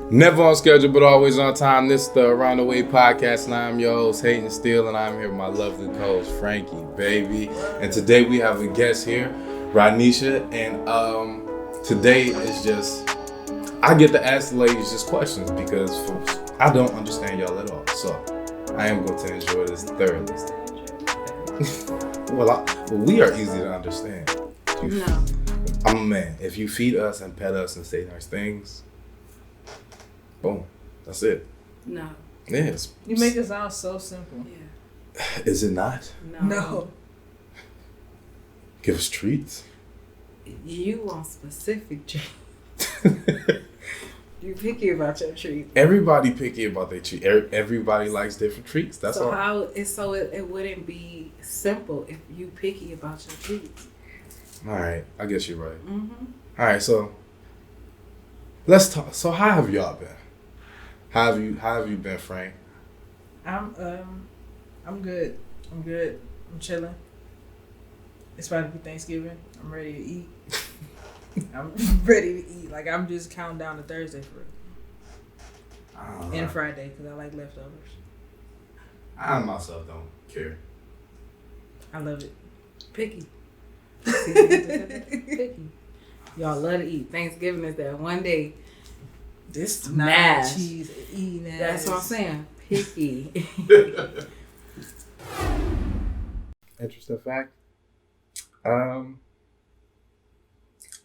Never on schedule, but always on time. This is the Around the Way podcast, and I'm your host, Hayden Steele, and I'm here with my lovely co-host, Frankie, baby. And today we have a guest here, Ranisha, and today is just, I get to ask the ladies just questions because I don't understand y'all at all. So I am going to enjoy this thoroughly. Well, we are easy to understand. No. I'm a man. If you feed us and pet us and say nice things, boom, that's it. No. Yes. You make it sound so simple. Yeah. Is it not? No. Give us treats. You want specific treats. You picky about your treats. Everybody picky about their treat. Everybody likes different treats. That's so all. It wouldn't be simple if you picky about your treats. All right, I guess you're right. Mm-hmm. All right, so let's talk. So how have y'all been? How have you been, Frank? I'm good. I'm chilling. It's about to be Thanksgiving. I'm ready to eat. I'm ready to eat. Like, I'm just counting down to Thursday for it. And Friday, because I like leftovers. I myself don't care. I love it. Picky. Picky. Y'all love to eat. Thanksgiving is that one day. This mash. Cheese eating ass. That's what I'm saying. Picky. Interesting fact. I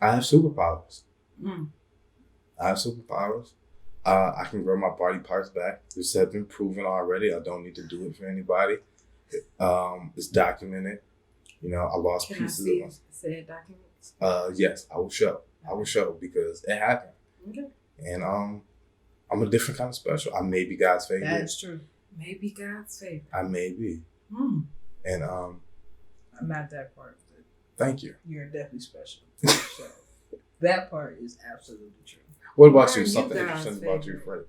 have superpowers. I have superpowers. I can grow my body parts back. This has been proven already. I don't need to do it for anybody. It's documented. You know, I lost Can pieces I see of said documents? Yes, I will show. I will show because it happened. Okay. And I'm a different kind of special. I may be God's favorite. That's true. Maybe God's favorite. I may be. And I'm not that part. But thank you. you're definitely special. So that part is absolutely true. What about Why you? are you Something God's interesting about you, Frank?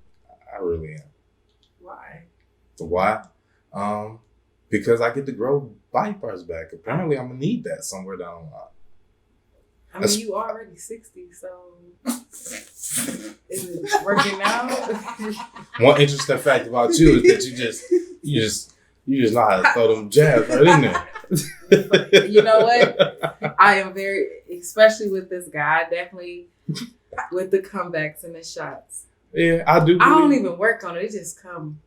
I really am. Why? Why? Because I get to grow body parts back. Apparently, I'm gonna need that somewhere down the line. I mean, you already 60, so is it working out? One interesting fact about you is that you just know how to throw them jabs right in there. You know what? I am very, especially with this guy, definitely with the comebacks and the shots. Yeah, I do. I don't even work on it. It just come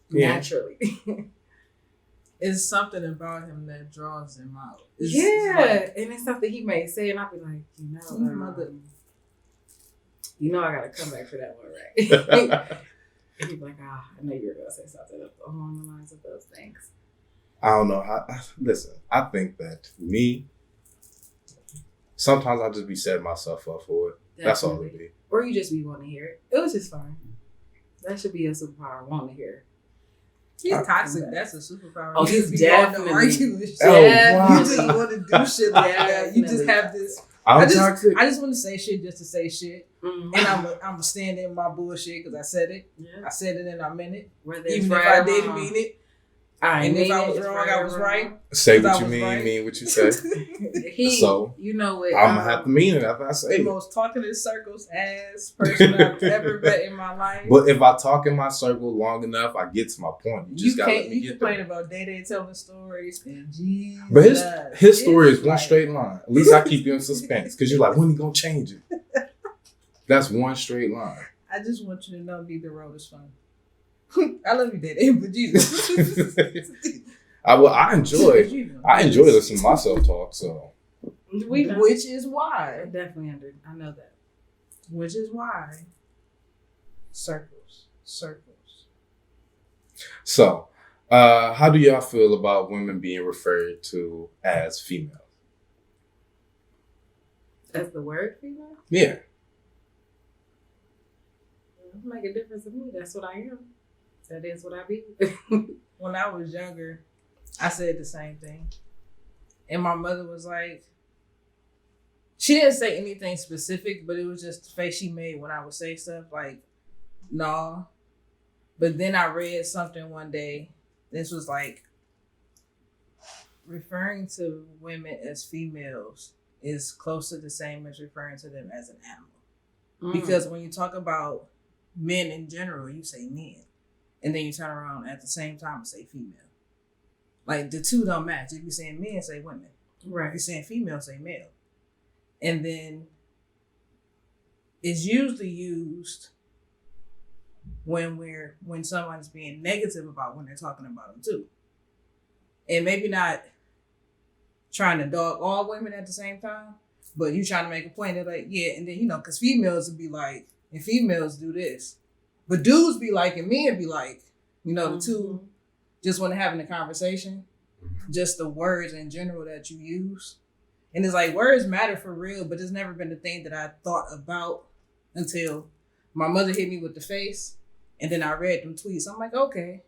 naturally. It's something about him that draws him out. It's And it's something he may say, and I'll be like, you know, I gotta come back for that one, right? And he'd be like, I know you were gonna say something along the lines of those things. I don't know. Listen, I think that me, sometimes I just be setting myself up for it. Definitely. That's all it be. Or you just be wanting to hear it. It was just fine. That should be a superpower, wanting to hear. He's toxic. That's a superpower. Oh, he's definitely arguing shit. Oh, wow. You just want to do shit like that. You just have this. I'm toxic. I just want to say shit just to say shit, Mm-hmm. and I'm gonna stand in my bullshit because I said it. Yeah. I said it and I meant it, Whether even if right I didn't mean it. And if I was wrong, I was right. Say Because what you I was mean, right. mean what you say. So you know what? I'm gonna have to mean it after I say The it. most talking in circles ass person I've ever met in my life. But if I talk in my circle long enough, I get to my point. You just gotta let me You get complain there. about Day telling stories and Jesus. But his story is one like- straight line. At least I keep you in suspense because you're like, when he gonna change it? That's one straight line. I just want you to know neither road is fun. I love you, Day, but Jesus. I enjoy listening to myself talk. So Which is why. I know that. Which is why. Circles. So, how do y'all feel about women being referred to as females? As the word female? Yeah. It doesn't make a difference to me. That's what I am. That is what I be. When I was younger, I said the same thing. And my mother was like, she didn't say anything specific, but it was just the face she made when I would say stuff like, nah. But then I read something one day. This was like, referring to women as females is close to the same as referring to them as an animal. Because when you talk about men in general, you say men. And then you turn around at the same time and say female. Like the two don't match. If you're saying men, say women. Right. If you're saying female, say male. And then it's usually used when someone's being negative about when they're talking about them too. And maybe not trying to dog all women at the same time, but you trying to make a point that like, yeah, and then, you know, because females would be like, and females do this. But dudes be like, and men be like, you know, the two just when they're having a conversation, just the words in general that you use. And it's like, words matter for real, but it's never been the thing that I thought about until my mother hit me with the face. And then I read them tweets. I'm like, okay,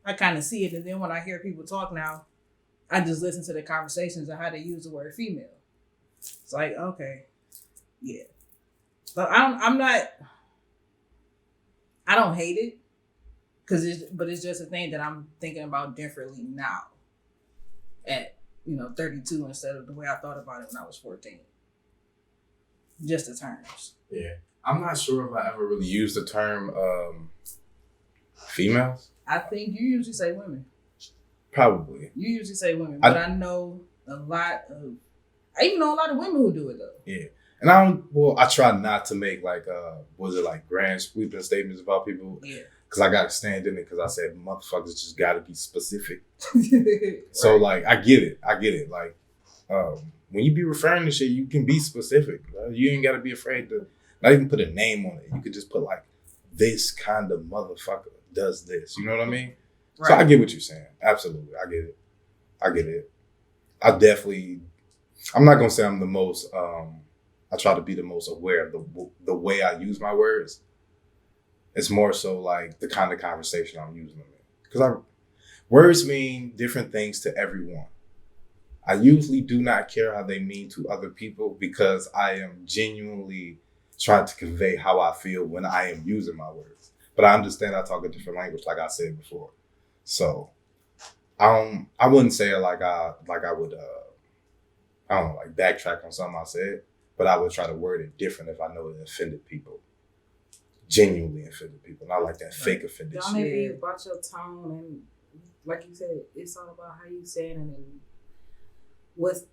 I kind of see it. And then when I hear people talk now, I just listen to the conversations of how they use the word female. It's like, okay, yeah. But I don't hate it. But it's just a thing that I'm thinking about differently now at, 32 instead of the way I thought about it when I was 14. Just the terms. Yeah. I'm not sure if I ever really used the term females. I think you usually say women. Probably. You usually say women, but I know I even know a lot of women who do it though. Yeah. And I try not to make grand sweeping statements about people. Yeah. Because I got to stand in it because I said, motherfuckers just got to be specific. Right. So, I get it. Like, when you be referring to shit, you can be specific. Right? You ain't got to be afraid to not even put a name on it. You could just put, this kind of motherfucker does this. You know what I mean? Right. So, I get what you're saying. Absolutely. I get it. I'm not going to say I'm the most, I try to be the most aware of the way I use my words. It's more so the kind of conversation I'm using them in. Because words mean different things to everyone. I usually do not care how they mean to other people because I am genuinely trying to convey how I feel when I am using my words. But I understand I talk a different language, like I said before. So I wouldn't say I would backtrack on something I said, but I would try to word it different if I know it offended people. Genuinely offended people, not like that fake offended Don't shit. it be about your tone and, like you said, it's all about how you saying it and what's,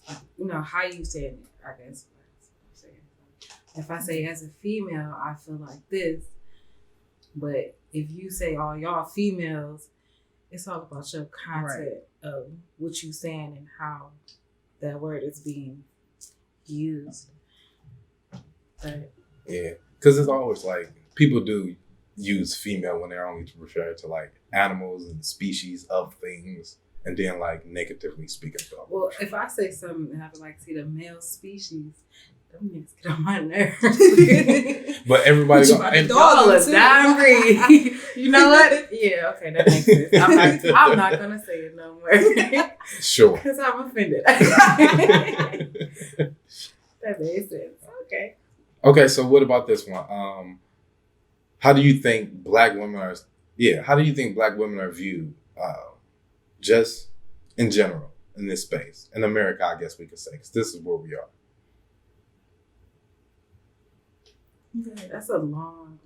how you saying it. I guess that's what I'm saying. If I say as a female, I feel like this, but if you say all y'all females, it's all about your content of what you saying and how that word is being used. But, yeah. Because it's always people do use female when they're only referring to animals and species of things and then negatively speaking about them. Well, if I say something and I would see the male species, them niggas get on my nerves. But everybody y'all a dime breed. You know what? Yeah, okay, that makes sense. I'm not going to say it no more. Sure. Because I'm offended. That makes sense. Okay. Okay, so what about this one? How do you think Black women are viewed, just in general in this space in America? I guess we could say, because this is where we are. Okay, that's a long.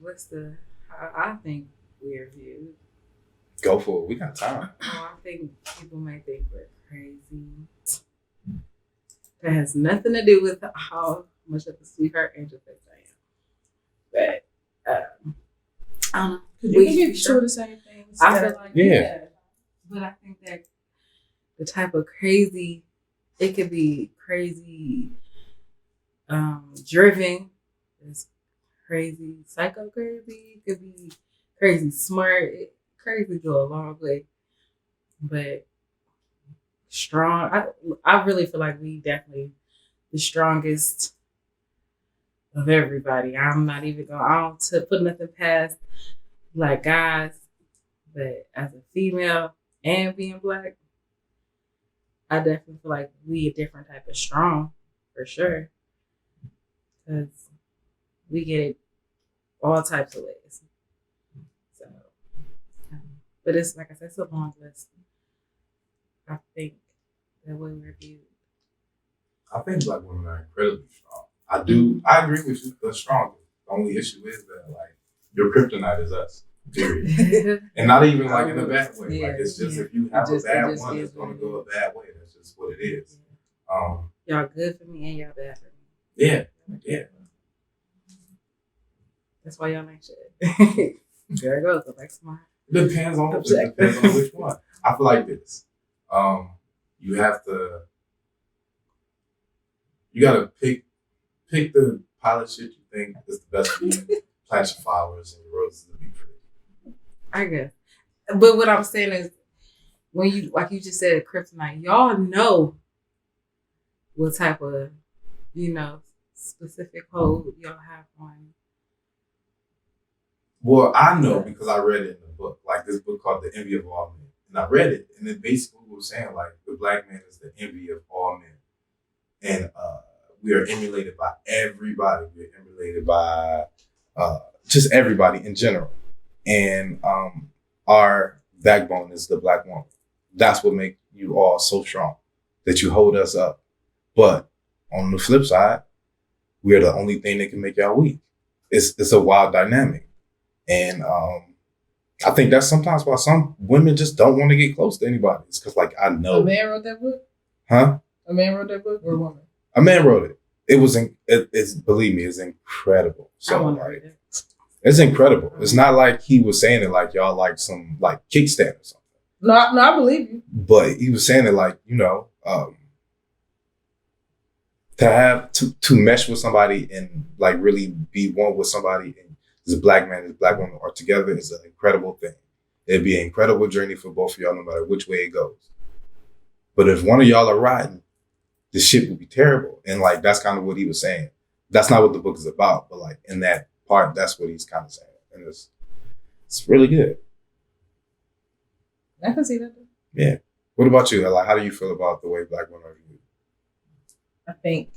I think we're viewed. Go for it. We got time. I think people may think we're crazy. That has nothing to do with how much of a sweetheart angel face I am. But I don't know. We can be sure the same things. I feel like yeah. But I think that the type of crazy, it could be crazy driven. It's crazy psycho crazy. It could be crazy smart. Crazy go a long way. But strong. I really feel like we definitely the strongest of everybody. I'm not even going to put nothing past guys, but as a female and being Black, I definitely feel like we a different type of strong for sure, because we get it all types of ways. So, but it's like I said, it's a long list. I think the way we're viewed. I think Black women are incredibly strong. I agree with you. They're strong. The only issue is that Your kryptonite is us. Period. And not even like in a bad way. Yeah, like it's just if you have a bad one, it's gonna go a bad way. That's just what it is. Y'all good for me and y'all bad for me. Yeah. Yeah. That's why y'all ain't shit. There it goes. Go back to my Depends on which one. I feel like this. You gotta pick the pilot shit you think is the best for you. Plant your flowers and your roses to be pretty. I guess. But what I'm saying is, when you, like you just said, kryptonite, y'all know what type of, specific code y'all have on. Well, I know because I read it in a book, like this book called The Envy of All Men. And I read it, and it basically was saying, like, the black man is the envy of all men. And we are emulated by everybody. We're emulated by just everybody in general. And our backbone is the black woman. That's what makes you all so strong, that you hold us up. But on the flip side, we are the only thing that can make y'all weak. It's a wild dynamic. And I think that's sometimes why some women just don't want to get close to anybody. It's because, like, I know. A man wrote that book? Huh? A man wrote that book or a woman? A man wrote it. It was, believe me, it's incredible. So, I want to like, read it. it's incredible. It's not like he was saying it like y'all like some, like, kickstand or something. No, I believe you. But he was saying it like, to mesh with somebody and, like, really be one with somebody, and as a black man and a black woman are together, is an incredible thing. It'd be an incredible journey for both of y'all, no matter which way it goes. But if one of y'all are riding, the shit would be terrible. And, like, that's kind of what he was saying. That's not what the book is about, but, like, in that part, that's what he's kind of saying. And it's really good. I can see that. Yeah. What about you? Like, how do you feel about the way black women are viewed? I think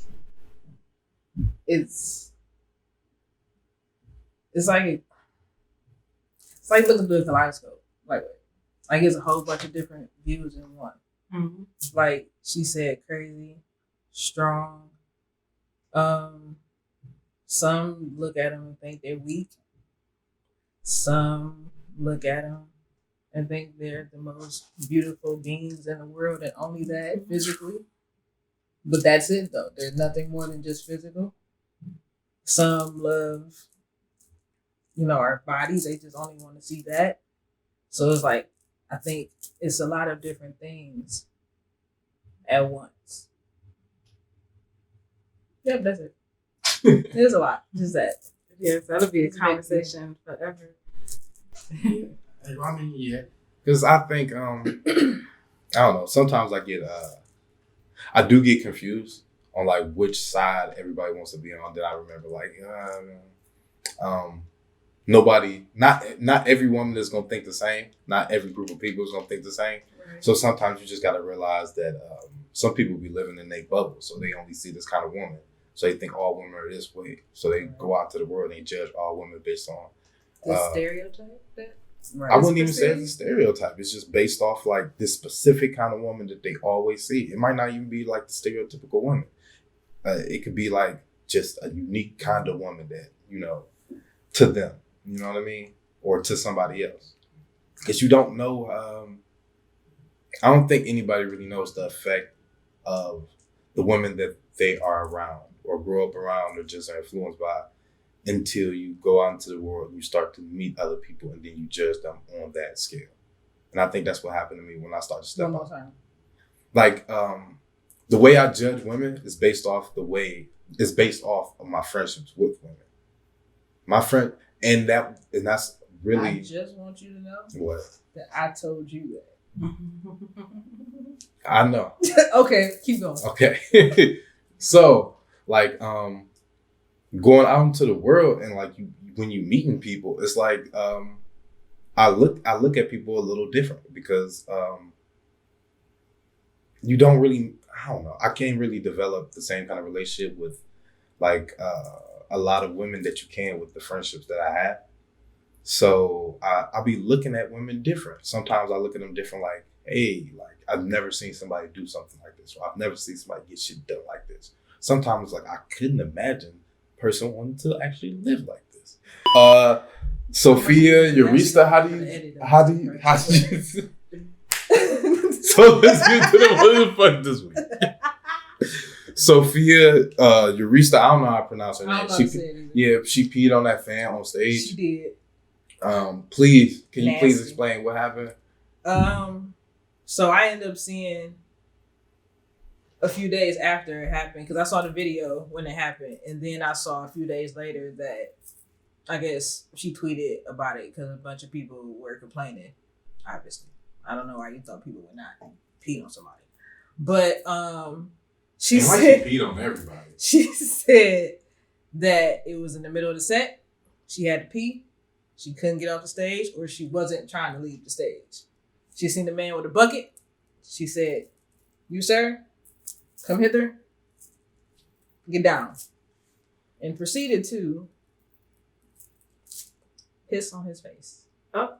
it's like looking through a kaleidoscope. Like it's a whole bunch of different views in one. Mm-hmm. Like she said, crazy, strong. Some look at them and think they're weak. Some look at them and think they're the most beautiful beings in the world, and only that physically. But that's it, though. There's nothing more than just physical. Some love, our bodies. They just only want to see that. So it's like, I think it's a lot of different things at once. Yep, that's it. There's a lot. Just that. Yes, that'll be a conversation forever. I mean, yeah. Because I think, I don't know, sometimes I do get confused on, like, which side everybody wants to be on. That I remember, like, not every woman is going to think the same. Not every group of people is going to think the same. Right. So sometimes you just got to realize that some people be living in their bubble. So they only see this kind of woman. So they think all women are this way. So they go out to the world and they judge all women based on the stereotype. Right. I wouldn't even say it's a stereotype. It's just based off, like, this specific kind of woman that they always see. It might not even be like the stereotypical woman. It could be like just a unique kind of woman that, to them, you know what I mean? Or to somebody else. Because you don't know, I don't think anybody really knows the effect of the women that they are around or grow up around or just are influenced by, until you go out into the world and you start to meet other people and then you judge them on that scale. And I think that's what happened to me when I started to step One more up. time. Like, the way I judge women is based off of my friendships with women. My friend, and that's really. I just want you to know what? That I told you that. I know. Okay, keep going. Okay. So, like, going out into the world and, like, when you meeting people, it's like I look at people a little different because you don't really, I don't know, I can't really develop the same kind of relationship with, like, a lot of women that you can with the friendships that I have. So I'll be looking at women different. Sometimes I look at them different, like, hey, like, I've never seen somebody do something like this, or I've never seen somebody get shit done like this. Sometimes, like, I couldn't imagine a person wanting to actually live like this. Sophia, Eureka, how do you? So let's get to the motherfucker this week. Sophia, Eureka, I don't know how to pronounce her name. She peed on that fan on stage. She did. Please, can you please explain what happened? So I ended up seeing a few days after it happened, because I saw the video when it happened, and then I saw a few days later that I guess she tweeted about it because a bunch of people were complaining. Obviously, I don't know why you thought people would not pee on somebody, but she said she peed on everybody. She said that it was in the middle of the set. She had to pee. She couldn't get off the stage, or she wasn't trying to leave the stage. She seen the man with a bucket. She said, "You, sir, come hither. Get down." And proceeded to piss on his face. Oh.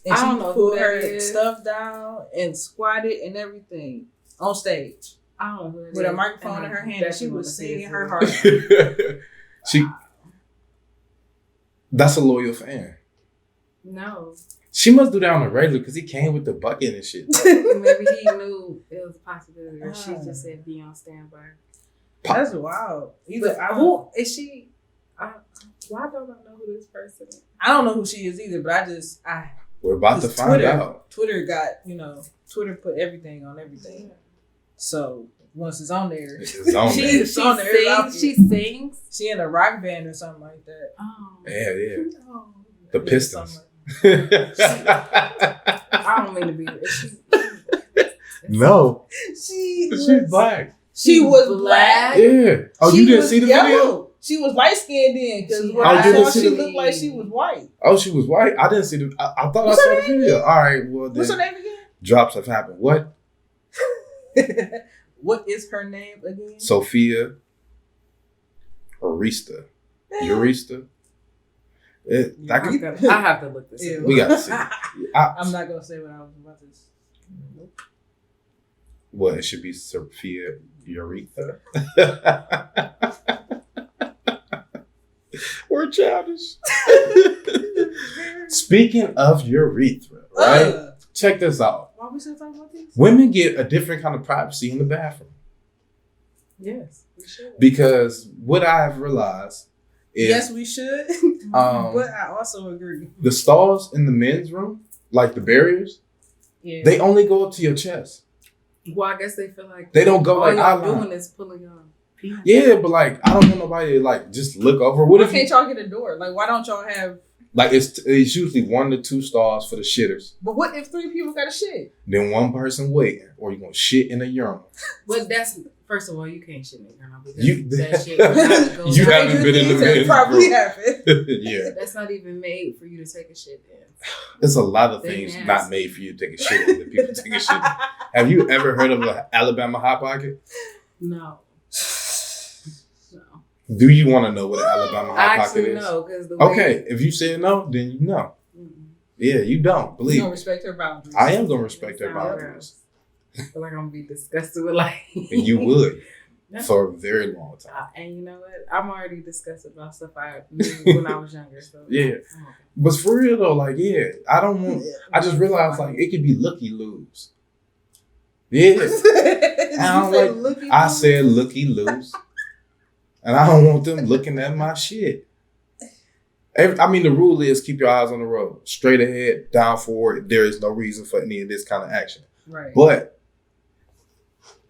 And I she don't know pulled who her that is. stuff down and squatted and everything on stage. I don't know who it With a is. microphone in her hand, and she was singing her heart out. That's a loyal fan. No. She must do that on a regular because he came with the bucket and shit. Maybe he knew it was a possibility, or she just said be on standby. That's wild. Who is she? Why don't I know who this person is? I don't know who she is either, but we're about to find out. Twitter got, Twitter put everything on everything. So once it's on there, She sings. She in a rock band or something like that. Oh. Yeah. Oh. The Pistons. I don't mean to be. No. She's black. She was black. Yeah. Oh, you didn't see the video? She was light skinned then, because she looked like she was white. Oh, she was white? I didn't see the. I thought I saw the video. All right, well then. What's her name again? Drops have happened. What? What is her name again? Sophia. Eureka. I have to look this up. We got to see. I'm not going to say what I was about to say. Nope. Well, it should be Sophia Eureka. We're childish. Speaking of urethra, right? Check this out. Why we still talking about this? Women get a different kind of privacy in the bathroom. Yes, we should. Because what I have realized is... Yes, we should. But I also agree. The stalls in the men's room, like the barriers, they only go up to your chest. Well, I guess they feel like... They don't go like... All you're doing is pulling on. Yeah, but like, I don't want nobody to like just look over. What why if can't y'all get a door? Like, why don't y'all have... Like, it's usually 1 to 2 stalls for the shitters. But what if 3 people got to shit? Then one person waiting, or you're going to shit in a urinal. But that's... First of all, you can't shit in a urinal. You haven't been in the men's probably room. Haven't. Yeah. That's not even made for you to take a shit in. There's a lot of things not made for you to take a shit in that people take a shit in. Have you ever heard of an Alabama Hot Pocket? No. Do you want to know what an Alabama Hot Pocket is? No, because okay, if you say no, then you know. Mm-mm. Yeah, you don't. Believe me. You don't respect her boundaries. I am going to respect her boundaries. I feel like I'm going to be disgusted with like... And you would. For a very long time. And you know what? I'm already disgusted about stuff I knew when I was younger. So yeah. But for real though, like, yeah, I don't want... I just realized, like, it could be looky-loos. Yeah. I said looky-loos. And I don't want them looking at my shit. The rule is keep your eyes on the road. Straight ahead, down forward. There is no reason for any of this kind of action. Right. But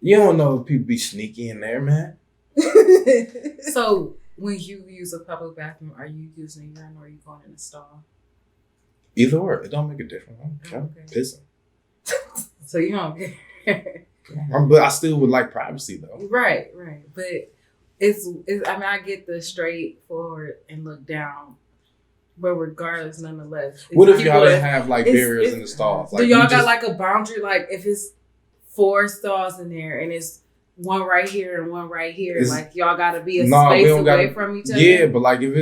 you don't know if people be sneaky in there, man. So when you use a public bathroom, are you using a urinal or are you going in a stall? Either or. It don't make a difference. I'm pissing. So you don't care. But I still would like privacy though. Right. But I get the straightforward and look down, but regardless, nonetheless. What if y'all didn't have like barriers in the stalls? Like, do y'all got like a boundary? Like if it's 4 stalls in there and it's one right here and one right here, like y'all got to be a space away from each other. Yeah, but if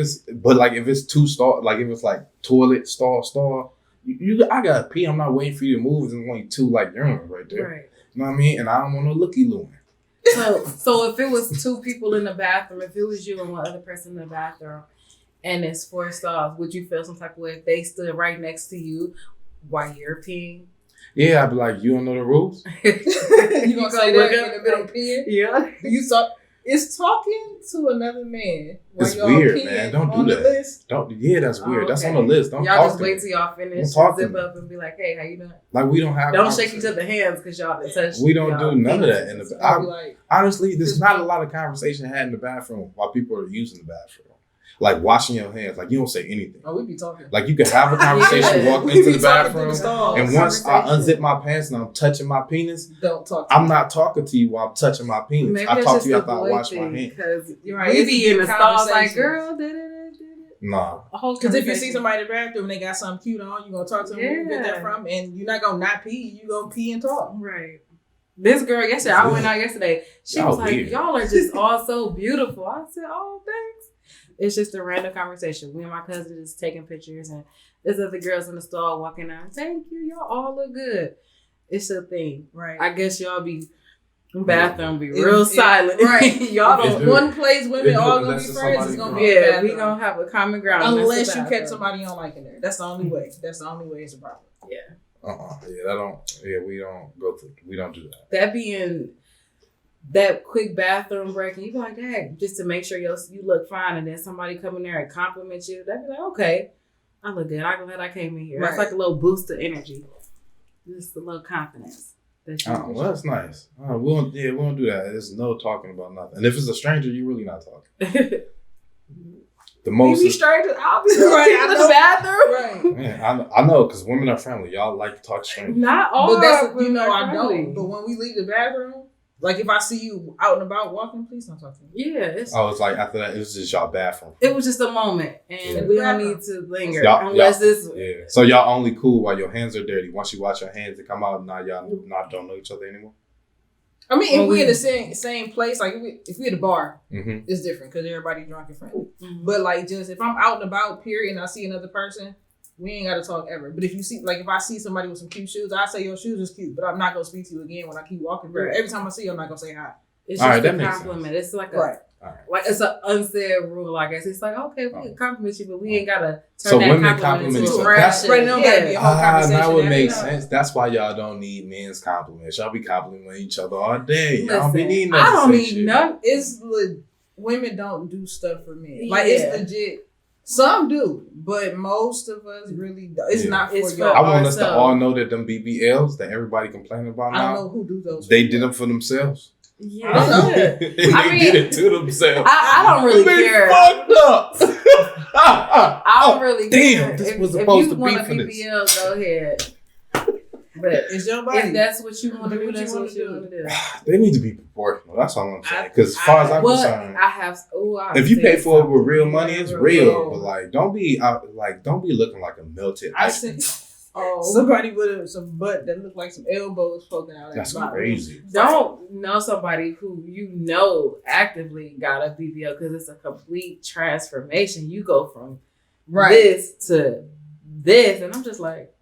it's 2 stalls, like if it's like toilet stall, I gotta pee. I'm not waiting for you to move. There's only 2 like urinals right there. Right. You know what I mean? And I don't want no looky-loo. So if it was 2 people in the bathroom, if it was you and one other person in the bathroom, and it's 4 stalls, would you feel some type of way if they stood right next to you while you're peeing? Yeah, I'd be like, you don't know the rules? You gonna say that in the middle of peeing? Yeah. You talk. It's talking to another man. While It's y'all weird, peeing man. Don't on do the that. list. That's weird. That's on the Okay. list. Don't y'all talk just to wait me. till y'all finish, Don't talk zip to me. up, and be like, "Hey, how you doing?" Like, we don't have Don't shake each conversations. other's hands because y'all done touched. We don't y'all do none of that penises. in the I'll be like, honestly, there's Just- not a lot of conversation had in the bathroom while people are using the bathroom. Like washing your hands. Like, you don't say anything. oh, we be talking. Like, you can have a conversation, Yeah. walk We into be the talking through bathroom, the stalls. and once I Conversation. unzip my pants and I'm touching my penis, Don't talk. To I'm me. not talking to you while I'm touching my penis. Maybe I that's talk just to you a after I boy wash my thing, hands. You're because right. we It's be in the deep stalls like, conversations. "Girl, Nah. a whole Because if you see conversation. somebody in the bathroom and they got something cute on, you gonna talk to them where you get that Yeah. from, and you're not gonna not pee. You gonna pee and talk. Right. This girl yesterday, I went out yesterday. She Y'all was like, weird. "Y'all are just all so beautiful." I said, "Oh, thanks." It's just a random conversation. Me and my cousin just taking pictures, and there's other girls in the stall walking out. "Thank you. Y'all all look good." It's a thing. Right. I guess y'all be bathroom be If- real if- silent. right. y'all If don't. it's One place women It's all good, gonna be unless it's friends is somebody gonna from- be in the Yeah, bathroom. we gonna have a common ground. and that's Unless the you catch bathroom. somebody you don't like in there. That's the only way. That's the only way it's a problem. Yeah, we don't go through. We don't do that. That being that quick bathroom break, and you be like, "Dang," just to make sure you look fine, and then somebody come in there and compliment you. That'd be like, "Okay, I look good. I'm glad I came in here." That's Right. like a little boost of energy, just a little confidence. That you Well, that's nice. We won't do that. There's no talking about nothing. And if it's a stranger, you're really not talking. The most. We be strangers. I'll be right right. in the bathroom. Right. Man, I know because women are friendly. Y'all like to talk to strangers. Not all, But that's of them are I friendly. don't. But when we leave the bathroom, like if I see you out and about walking, please don't talk to me. Yeah, Oh, it's like after that, it was just y'all bathroom. it was just a moment, and Yeah. we don't need to linger Y'all- unless it's. Yeah. So y'all only cool while your hands are dirty. Once you wash your hands to come out, now y'all not don't know each other anymore. I mean, Well, if we we- in the same place, like if we at a bar, Mm-hmm. it's different because everybody drunk and friendly. Mhm. But like, just if I'm out and about, period, and I see another person, we ain't got to talk ever. But if you see, like, if I see somebody with some cute shoes, I say your shoes is cute, but I'm not gonna speak to you again when I keep walking through. Right. Every time I see you, I'm not gonna say hi. It's All right, just that a makes compliment. It's like a Right. All right. like it's an unsaid rule. I guess it's like, okay, we can compliment you, but we ain't gotta turn So that women compliment compliment into each a other. That's- friendship. Right now, gotta be a whole conversation. Now it after makes that. sense. That's why y'all don't need men's compliments. Y'all be complimenting each other all day. Y'all don't be Listen, needing I us to don't say need shit. none. It's women don't do stuff for men. Like Yeah. it's legit. Some do, but most of us really don't. It's Yeah. not for It's for y'all. I want us to ourselves. all know that them BBLs that everybody complaining about I don't now, know who do those. they did them for themselves. Yeah, I don't know. they I mean, did it to themselves. I don't really They care. fucked up. I don't really damn, care. this if, was if supposed you to want be a for this. BBL, go ahead. But It's your body. if that's what you want to do, What you that's wanna what you do. want to do. They need to be proportional. That's all I'm saying. Because as far as I'm Well, concerned, I have. if you pay for it with real money, it's real. real. But like, don't be looking like a melted I ice. seen Oh, somebody with some butt that looked like some elbows poking out. at That's the bottom. crazy. don't know somebody who you know actively got a BBL because it's a complete transformation. You go from Right. this to this, and I'm just like,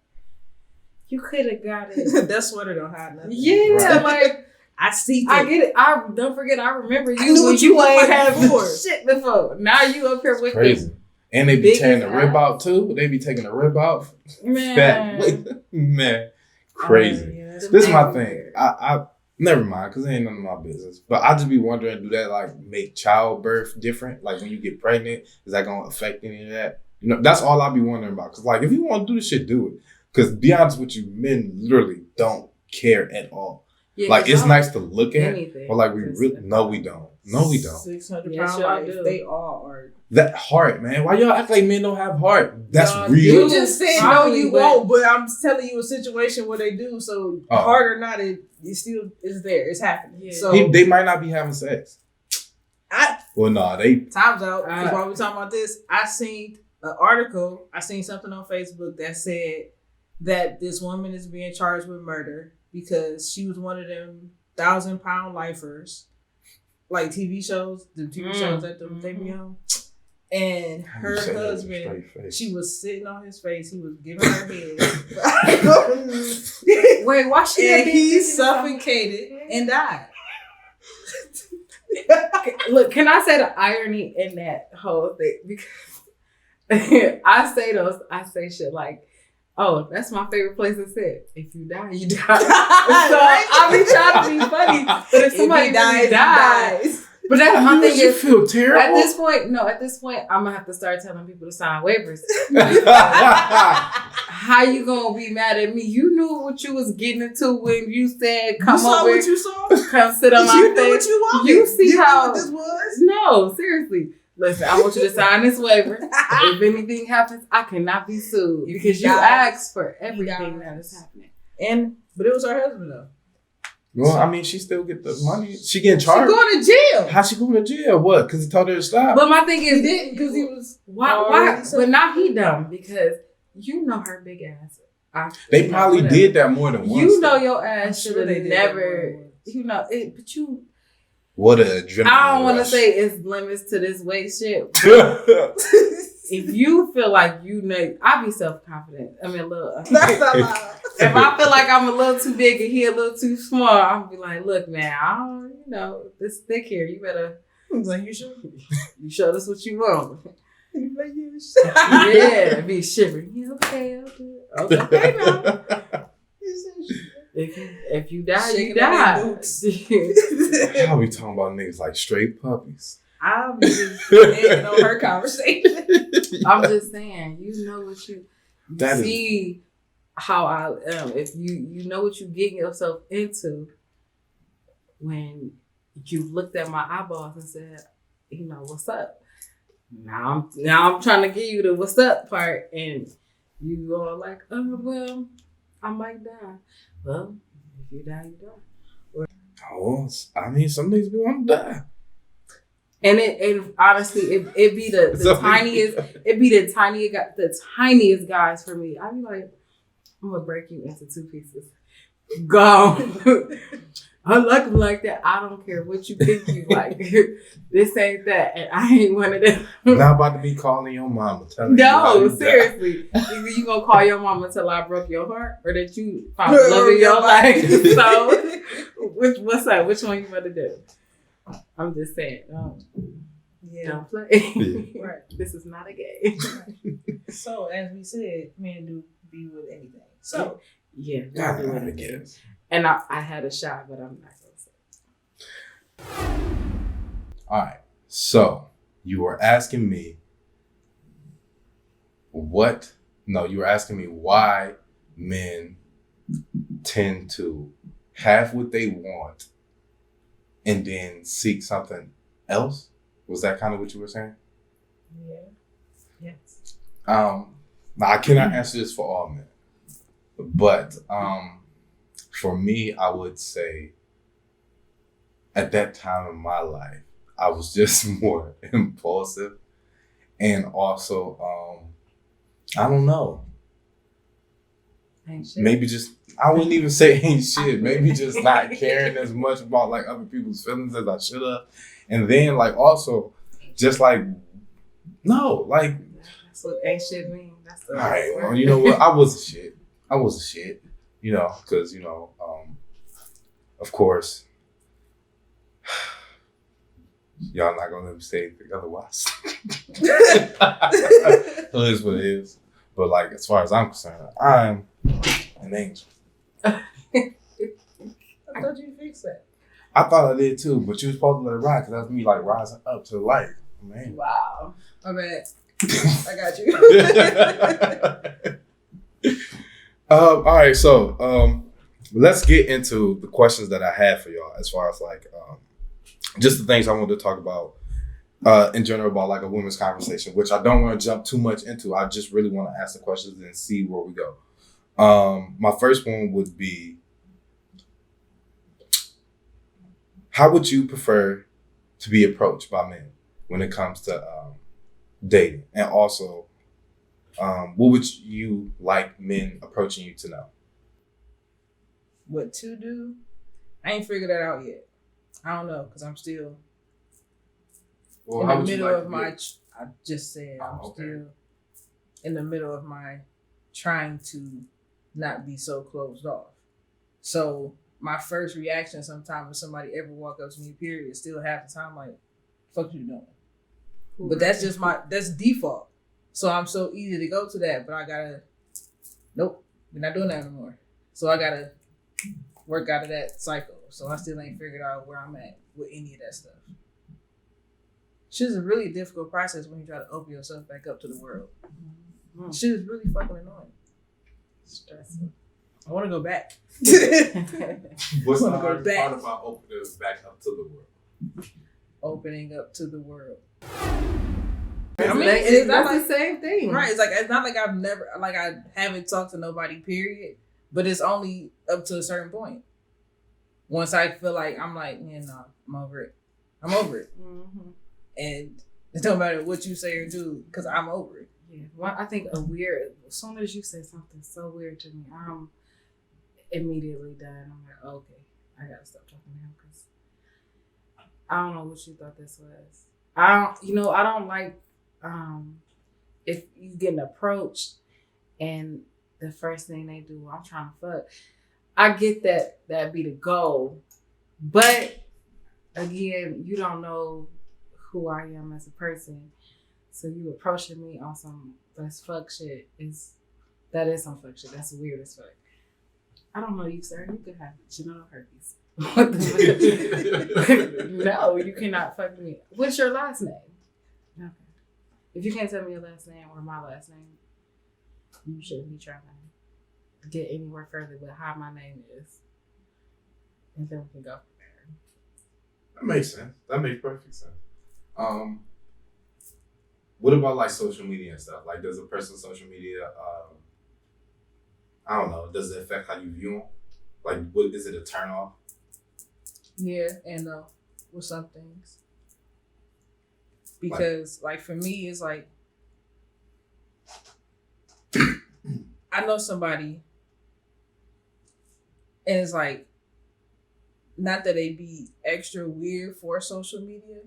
you could have got it. That sweater don't hide nothing. Yeah, Right. like I see. I get it. I don't forget. I remember you I knew when what you ain't looked like had before. shit before. Now you up here with Crazy. And they be biggest tearing the rib ass. out too. They be taking the rib out. the man. Man, crazy. Oh, yeah, that's This is my Crazy. thing. I never mind because it ain't none of my business. But I just be wondering, do that like make childbirth different? Like when you get pregnant, is that gonna affect any of that? You know, that's all I be wondering about. Cause like if you want to do this shit, do it. Cause be honest with you, men literally don't care at all. Yeah, Like it's y'all- nice to look at, anything. but like we Just- really no, we don't. No, we don't. 600 Yes, pound y'all life. do. They all are. That heart, man. Why y'all act like men don't have heart? That's Y'all real. You do. just said no, Probably, you but- won't. But I'm telling you a situation where they do. So Oh. hard or not, it still is there. It's happening. Yeah. So They might not be having sex. I Well, nah, they. time's out. Because while we're talking about this, I seen an article. I seen something on Facebook that said that this woman is being charged with murder because she was one of them 1,000-pound lifers, like TV shows, the TV shows that they be on. And her Say that with a husband, straight face. she was sitting on his face. He was giving her head. Wait, why she? And he suffocated and died. Look, can I say the irony in that whole thing? Because I say shit like, oh, that's my favorite place to sit. If you die, you die. So I be trying to be funny, but if somebody really dies. But that's my thing is, feel terrible. At this point, I'm gonna have to start telling people to sign waivers. How you gonna be mad at me? You knew what you was getting into when you said, "Come you saw over, what you saw, come sit on my you face." Knew what you wanted. You see you how knew what this was? No, seriously. Listen, I want you to sign this waiver. If anything happens, I cannot be sued because you asked for everything that is happening. But it was her husband though. Well, I mean, she still get the money. She getting charged. She going to jail. How's she going to jail? What? Because he told her to stop. But my thing is, he didn't because he was why? But now he dumb because you know her big ass. They probably did that more than once. You know your ass should have they never. You know it, but you. What a adrenaline I don't want to rush. say it's limits to this weight shit. If you feel like you know, I be self confident. I mean, a little. That's not loud. If I feel like I'm a little too big and he a little too small, I'll be like, look, man, I don't, you know, this thick here. You better. I was like, you sure? You show us what you want. You like, yeah, Yeah, be shivering. Yeah, okay, okay now. If you die, you die. How we talking about niggas like straight puppies? I'm just ending on her conversation. I'm just saying, you know what you That see how I am. If you know what you getting yourself into when you looked at my eyeballs and said, you know, what's up? Now I'm trying to give you the what's up part, and you are like, oh well, I might die. Well, if you die, you die. Oh, I mean, some niggas be want to die. And it honestly, it be the tiniest, it be the tiniest guys for me. I be like, I'm gonna break you into 2 pieces. Go. I like them like that. I don't care what you think you like. This ain't that, and I ain't one of them. Not about to be calling your mama. Telling No, you seriously. Either you gonna call your mama till I broke your heart, or that you found love in your life. So, what's up? Which one you want to do? I'm just saying. Don't play. Yeah. Right. This is not a game. So, as we said, men do be with anything. So, yeah, God, do I anything. guess. And I had a shot, but I'm not gonna say. All right. So you were asking me you were asking me why men tend to have what they want and then seek something else. Was that kind of what you were saying? yeah. Yes. Now I cannot answer this for all men, but for me, I would say at that time in my life, I was just more impulsive, and also I don't know. Ain't shit. Maybe just I wouldn't even say ain't shit. Maybe just not caring as much about like other people's feelings as I should have, and then like also just like no like. That's what ain't shit mean. That's the All right, well, you know what? I was a shit. You know, because of course, y'all not gonna let me say anything otherwise. It is what it is. But like, as far as I'm concerned, I'm an angel. I thought you fixed that. I thought I did too, but you was supposed to let it ride because that's me like rising up to the light. Man. Wow. My bad. I got you. All right, so let's get into the questions that I had for y'all as far as like just the things I wanted to talk about in general about like a women's conversation, which I don't want to jump too much into. I just really want to ask the questions and see where we go. My first one would be, how would you prefer to be approached by men when it comes to dating? And also, what would you like men approaching you to know? What to do? I ain't figured that out yet. I don't know, because I'm still in the middle of my, I just said, I'm still in the middle of my trying to not be so closed off. So my first reaction sometimes when somebody ever walk up to me, period, is still half the time like, fuck you doing? But that's just that's default. So I'm so easy to go to that, but I gotta, nope, we're not doing that anymore. So I gotta work out of that cycle. So I still ain't figured out where I'm at with any of that stuff. Shit is a really difficult process when you try to open yourself back up to the world. Mm-hmm. Shit is really fucking annoying. Stressful. I want to go back. What's the hardest part about opening back up to the world? Opening up to the world. I mean, it's not the same thing, right? It's not like I've never, like I haven't talked to nobody, period. But it's only up to a certain point. Once I feel like I'm like, yeah, no, I'm over it. I'm over it, and it don't matter what you say or do, because I'm over it. Yeah, well, I think as soon as you say something so weird to me, I'm immediately done. I'm like, okay, I gotta stop talking to him because I don't know what you thought this was. I don't like if you getting approached and the first thing they do, I'm trying to fuck. I get that be the goal, but again, you don't know who I am as a person. So you approaching me on some let's fuck shit that is some fuck shit. That's weird as fuck. I don't know you, sir. You could have genital herpes. What the fuck? No, you cannot fuck me. What's your last name? Okay. If you can't tell me your last name or my last name, you shouldn't be trying to get anywhere further with how my name is. And then we can go from there. That makes sense. That makes perfect sense. What about like social media and stuff? Like, does a person's social media, I don't know, does it affect how you view them? Like, what is it a turn off? Yeah, and with some things. Because, like for me, it's like, I know somebody, and it's like, not that they be extra weird for social media,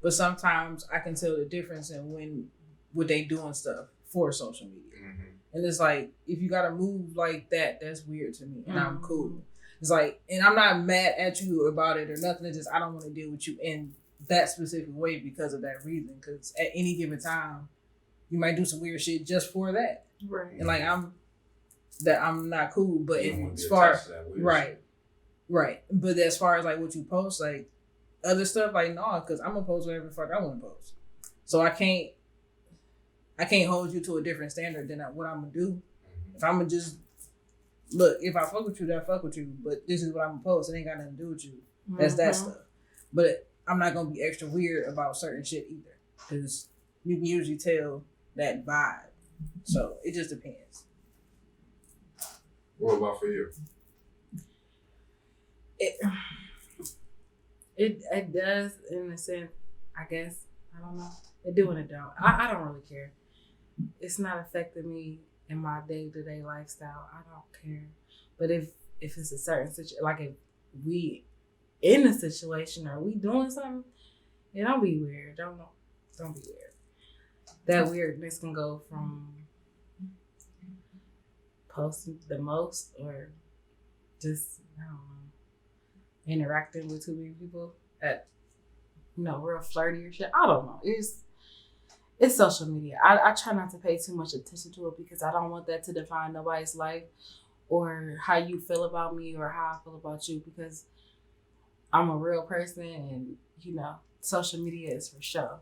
but sometimes I can tell the difference in when would they doing stuff for social media. Mm-hmm. And it's like, if you gotta move like that, that's weird to me, and I'm cool. It's like, and I'm not mad at you about it or nothing. It's just I don't want to deal with you in that specific way because of that reason. Because at any given time, you might do some weird shit just for that. Right. And like I'm not cool. But as far right. But as far as like what you post, like other stuff, like no, because I'm gonna post whatever the fuck I want to post. So I can't hold you to a different standard than what I'm gonna do. Mm-hmm. If I'm gonna just look, if I fuck with you, then I fuck with you. But this is what I'm gonna post. It ain't got nothing to do with you. That's that stuff. But I'm not gonna be extra weird about certain shit either, because you can usually tell that vibe. So it just depends. What about for you? It does in a sense, I guess. I don't know. It do and it don't. I don't really care. It's not affecting me in my day-to-day lifestyle. I don't care. But if it's a certain situation, like if we in a situation or we doing something, it don't be weird. Don't be weird. That weirdness can go from posting the most or just, I don't know, interacting with too many people at, real flirty or shit. I don't know. It's social media. I try not to pay too much attention to it because I don't want that to define nobody's life or how you feel about me or how I feel about you, because I'm a real person and, social media is for show.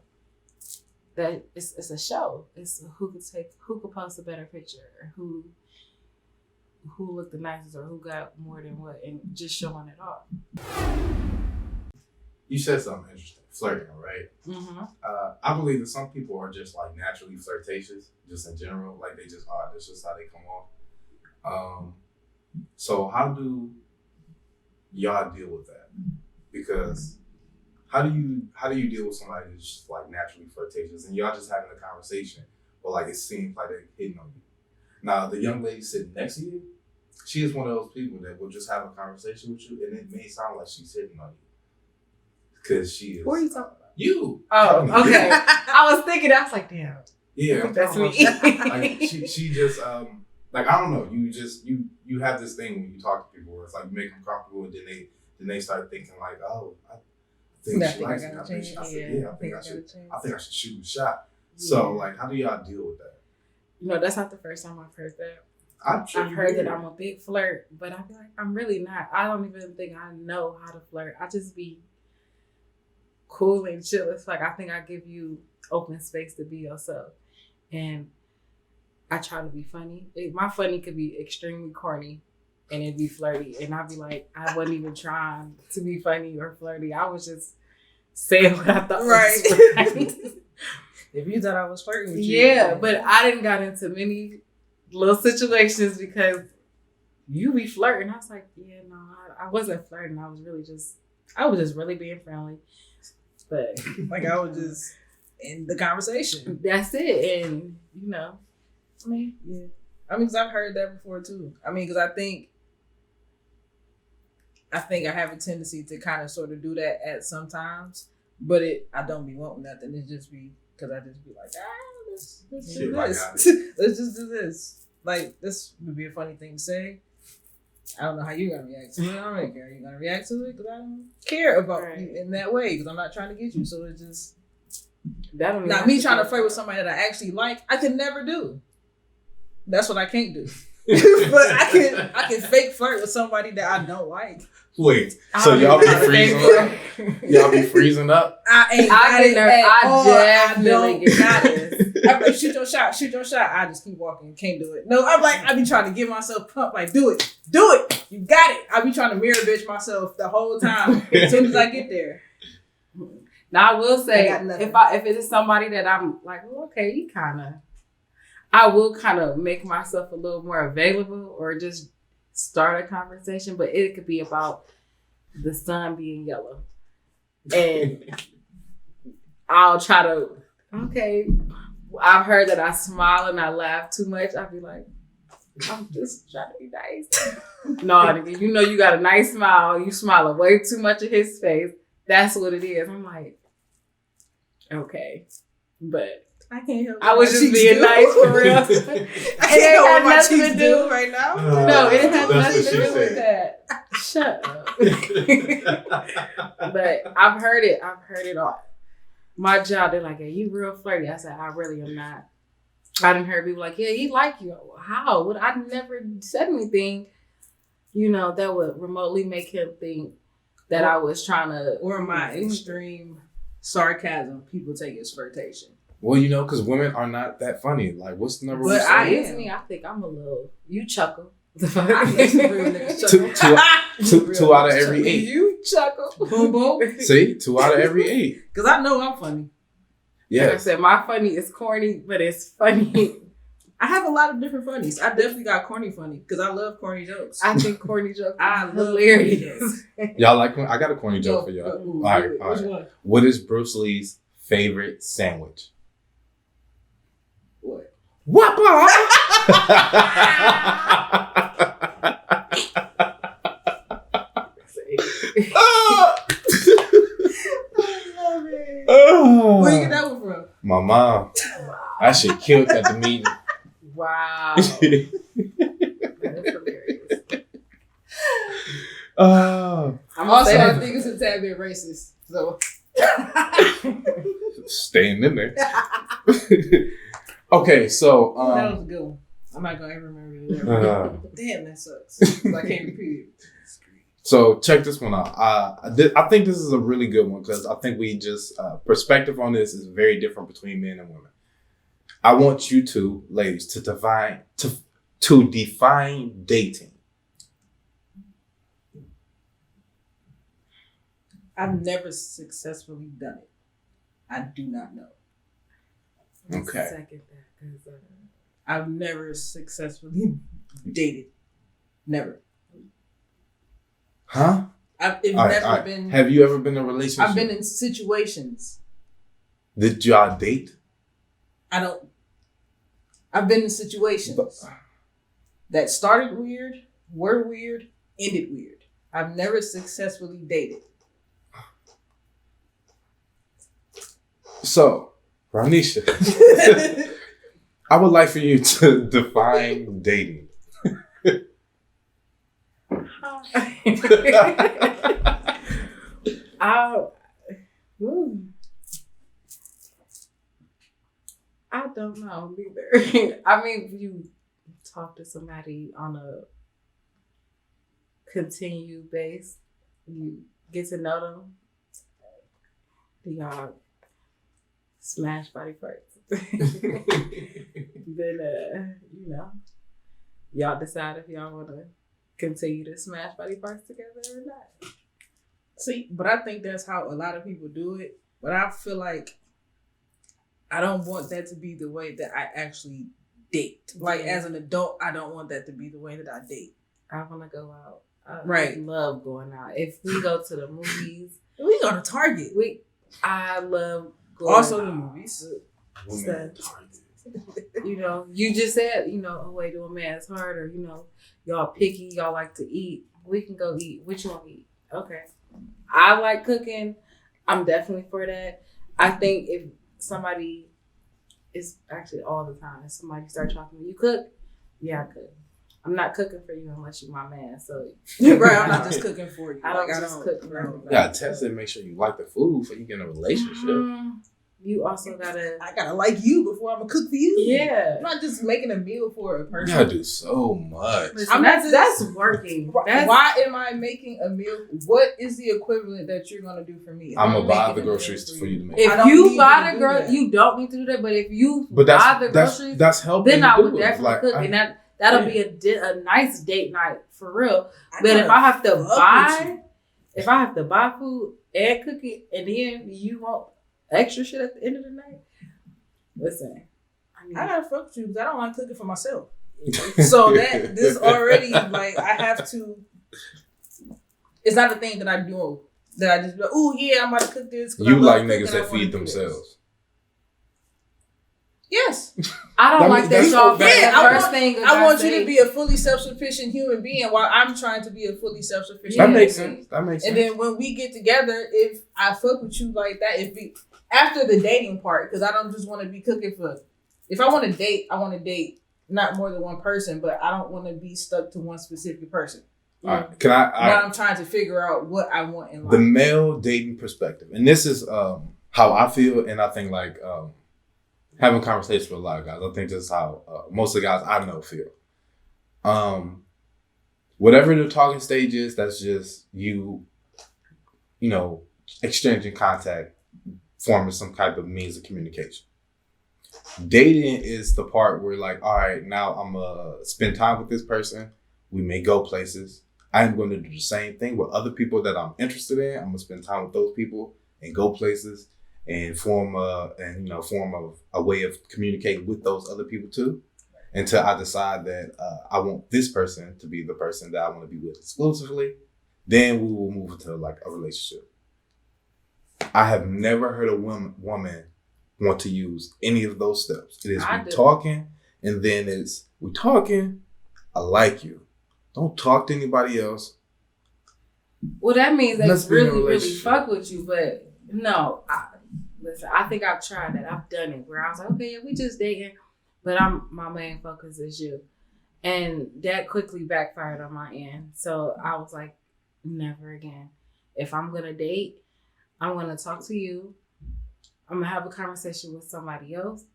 That it's a show. It's who could post a better picture, or who looked the nicest, or who got more than what, and just showing it off. You said something interesting. Flirting, right? Mm-hmm. I believe that some people are just like naturally flirtatious, just in general. Like they just are. That's just how they come off. So how do y'all deal with that? Because how do you deal with somebody who's just like naturally flirtatious and y'all just having a conversation, but like it seems like they're hitting on you? Now the young lady sitting next to you, she is one of those people that will just have a conversation with you, and it may sound like she's hitting on you. Because she is. Who are you talking about? You. Oh, okay. I was thinking, I was like, damn. Yeah. That's me. Like, she just, like, I don't know. You just, you have this thing when you talk to people where it's like you make them comfortable, and then they start thinking like, oh, I think she likes me. I think I should shoot a shot. So, like, how do y'all deal with that? You know, that's not the first time I've heard that. I'm sure I've heard that I'm a big flirt, but I feel like I'm really not. I don't even think I know how to flirt. I just be cool and chill. It's like I think I give you open space to be yourself. And I try to be funny. My funny could be extremely corny and it'd be flirty. And I'd be like, I wasn't even trying to be funny or flirty. I was just saying what I thought was funny. If you thought I was flirting with you. Yeah, but I didn't got into many little situations because you be flirting. I was like, yeah, no, I wasn't flirting. I was just really being friendly. But like I was just in the conversation. That's it. And you know, I mean, yeah. I mean, because I've heard that before too. I mean, because I think I have a tendency to kind of sort of do that at sometimes, but I don't be wanting nothing. It just be because I just be like, let's do this. Let's just do this. Like, this would be a funny thing to say. I don't know how you're going to react to it. I don't really care. You're going to react to it because I don't care about you in that way because I'm not trying to get you. So it's just, not me trying to flirt with somebody that I actually like, I can never do. That's what I can't do. But I can fake flirt with somebody that I don't like. Wait, so y'all be freezing up? Y'all be freezing up? I ain't got it at all. I definitely got it. I'm like, shoot your shot. I just keep walking. Can't do it. No, I'm like, I be trying to get myself pumped. Like, do it. You got it. I be trying to mirror bitch myself the whole time as soon as I get there. Now I will say, if it is somebody that I'm like, well, okay, I will kind of make myself a little more available or just start a conversation, but it could be about the sun being yellow. And I'll try to, okay, I've heard that I smile and I laugh too much. I'll be like, I'm just trying to be nice. No, nigga, you know you got a nice smile. You smile way too much in his face. That's what it is. I'm like, okay. But I can't help it. I was just being nice for real. I can't help what my cheeks do right now. No, it has nothing to do with that. Shut up. But I've heard it all. My job, they're like, hey, you real flirty. I said, I really am not. I didn't hear people like, yeah, he like you. How? I never said anything, that would remotely make him think that I was trying to. Or my extreme sarcasm, people take as flirtation. Well, because women are not that funny. Like, what's the number one? But I think I'm a little. You chuckle. Two out of every 8. You chuckle. Boom, boom. See? 2 out of every 8. Because I know I'm funny. Yeah. Like I said, my funny is corny, but it's funny. I have a lot of different funnies. I definitely got corny funny because I love corny jokes. I think corny jokes are hilarious. Y'all like I got a corny joke for y'all. All right. Which one? What is Bruce Lee's favorite sandwich? What? Whopper! Where you get that one from? My mom. I should killed at the meeting. Wow. That's hilarious. I think it's a tad bit racist. So staying in there. Okay, so that was a good one. I'm not gonna ever remember it. Damn, that sucks. I can't repeat it. So check this one out. I think this is a really good one because I think we just perspective on this is very different between men and women. I want you two ladies to define dating. I've never successfully done it. I do not know. Okay. Second that, because I've never successfully dated. Never. Huh? Been. Have you ever been in a relationship? I've been in situations. Did y'all date? I've been in situations that started weird, were weird, ended weird. I've never successfully dated. So, Ranisha, I would like for you to define dating. I don't know either. I mean, if you talk to somebody on a continued base, you get to know them, do y'all smash body parts? Then, y'all decide if y'all want to continue to smash body parts together or not. See, but I think that's how a lot of people do it. But I feel like I don't want that to be the way that I actually date. Like, as an adult, I don't want that to be the way that I date. I want to go out. Right. I love going out. If we go to the movies, we go to Target. I love going also out. The movies. You just said, oh wait, do a man's heart, or y'all picky, y'all like to eat. We can go eat. What you want to eat? Okay. I like cooking. I'm definitely for that. I think if somebody is actually all the time, if somebody start talking to me, you cook? Yeah, I cook. I'm not cooking for you unless you're my man. So right, I'm not just cooking for you. I don't just cook for you. You gotta test it and make sure you like the food before you get in a relationship. You also gotta... I gotta like you before I'm gonna cook for you. Yeah. I'm not just making a meal for a person. You gotta do so much. Listen, that's working. Why am I making a meal? What is the equivalent that you're gonna do for me? I'm gonna buy the groceries for you to make. If you buy the groceries, you don't need to do that. But if you buy the groceries, that's helping. Then I would definitely cook, and that'll be a nice date night for real. But if I have to buy food and cook it, and then you want extra shit at the end of the night, listen. I gotta fuck with you because I don't like cooking for myself. So this already like I have to. It's not a thing that I do that I just be like, oh yeah, I'm about to cook this. You like niggas that feed themselves. Yes. I don't like that y'all. I want you to be a fully self-sufficient human being while I'm trying to be a fully self-sufficient. That makes sense. And then when we get together, if I fuck with you like that, after the dating part, because I don't just want to be cooking for. If I want to date, I want to date not more than one person, but I don't want to be stuck to one specific person. Now I'm trying to figure out what I want in life. The male dating perspective, and this is how I feel, and I think like having conversations with a lot of guys. I think this is how most of the guys I know feel. Whatever the talking stage is, that's just you exchanging contact, forming some type of means of communication. Dating is the part where like, all right, now I'm gonna spend time with this person. We may go places. I'm going to do the same thing with other people that I'm interested in. I'm gonna spend time with those people and go places and form a way of communicating with those other people too, until I decide that I want this person to be the person that I want to be with exclusively. Then we will move into like a relationship. I have never heard a woman want to use any of those steps. It is we talking, and then it's we talking. I like you. Don't talk to anybody else. Well, that means they really fuck with you, but no. Listen, I think I've tried that. I've done it where I was like, okay, yeah, we just dating, but my main focus is you. And that quickly backfired on my end. So I was like, never again. If I'm going to date, I'm going to talk to you. I'm going to have a conversation with somebody else.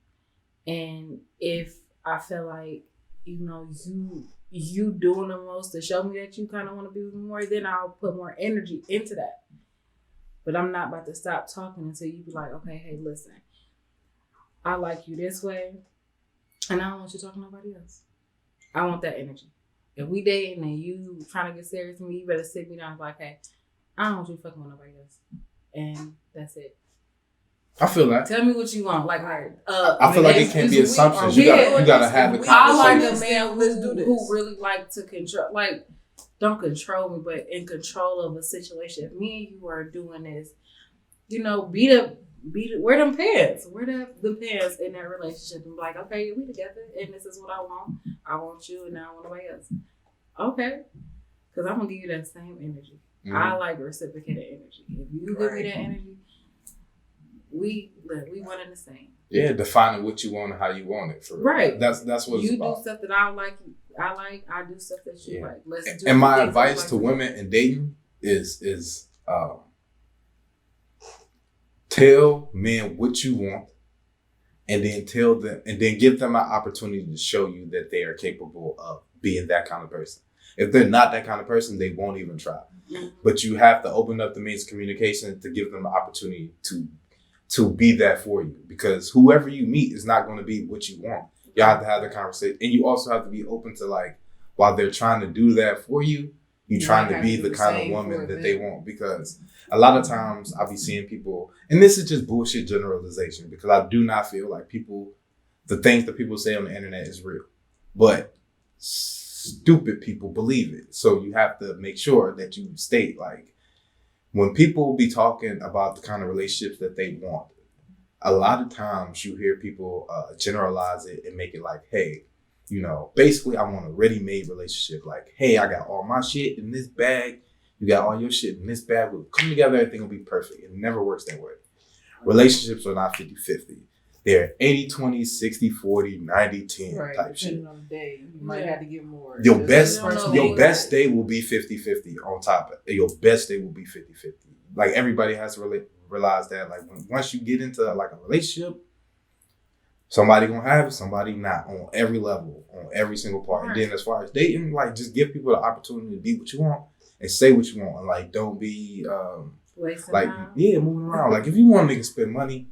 And if I feel like, you doing the most to show me that you kind of want to be with me more, then I'll put more energy into that. But I'm not about to stop talking until you be like, okay, hey, listen, I like you this way, and I don't want you talking to nobody else. I want that energy. If we dating and you trying to get serious with me, you better sit me down and be like, hey, I don't want you fucking with nobody else. And that's it. I feel that. Tell me what you want. Like, I feel like it can't be assumptions. You gotta have the conversation. I like a man who really like to control, like, don't control me, but in control of a situation. If me and you are doing this, wear them pants. Wear the pants in that relationship and be like, okay, we together and this is what I want. I want you and I want nobody else. Okay. Because I'm going to give you that same energy. Mm-hmm. I like reciprocated energy. If you give me that energy, we one and the same. Yeah, defining what you want and how you want it. Right. That's what it's about. You do stuff that I like. I do stuff that you like. Let's do. And my advice to women in dating is tell men what you want and then tell them, and then give them an opportunity to show you that they are capable of being that kind of person. If they're not that kind of person, they won't even try. But you have to open up the means of communication to give them an opportunity to be that for you, because whoever you meet is not going to be what you want. You have to have the conversation, and you also have to be open to, like, while they're trying to do that for you, you trying to be the kind of woman that they want. Because a lot of times I be seeing people, and this is just bullshit generalization, because I do not feel like the things that people say on the internet is real, but stupid people believe it. So you have to make sure that you state, like, when people be talking about the kind of relationships that they want, a lot of times you hear people generalize it and make it like, hey, you know, basically I want a ready-made relationship. Like, hey, I got all my shit in this bag. You got all your shit in this bag. We'll come together. Everything will be perfect. It never works that way. Relationships are not 50-50. They're 80-20, 60-40, 90-10 type shit. Depending on the day, you might have to get more. Your best day will be 50-50 on top of it. Your best day will be 50-50. Like, everybody has to realize that, like, once you get into like a relationship, somebody gonna have it, somebody not, on every level, on every single part. Right. And then as far as dating, like, just give people the opportunity to be what you want and say what you want. And, like, don't be moving around. Like, if you want a nigga to spend money,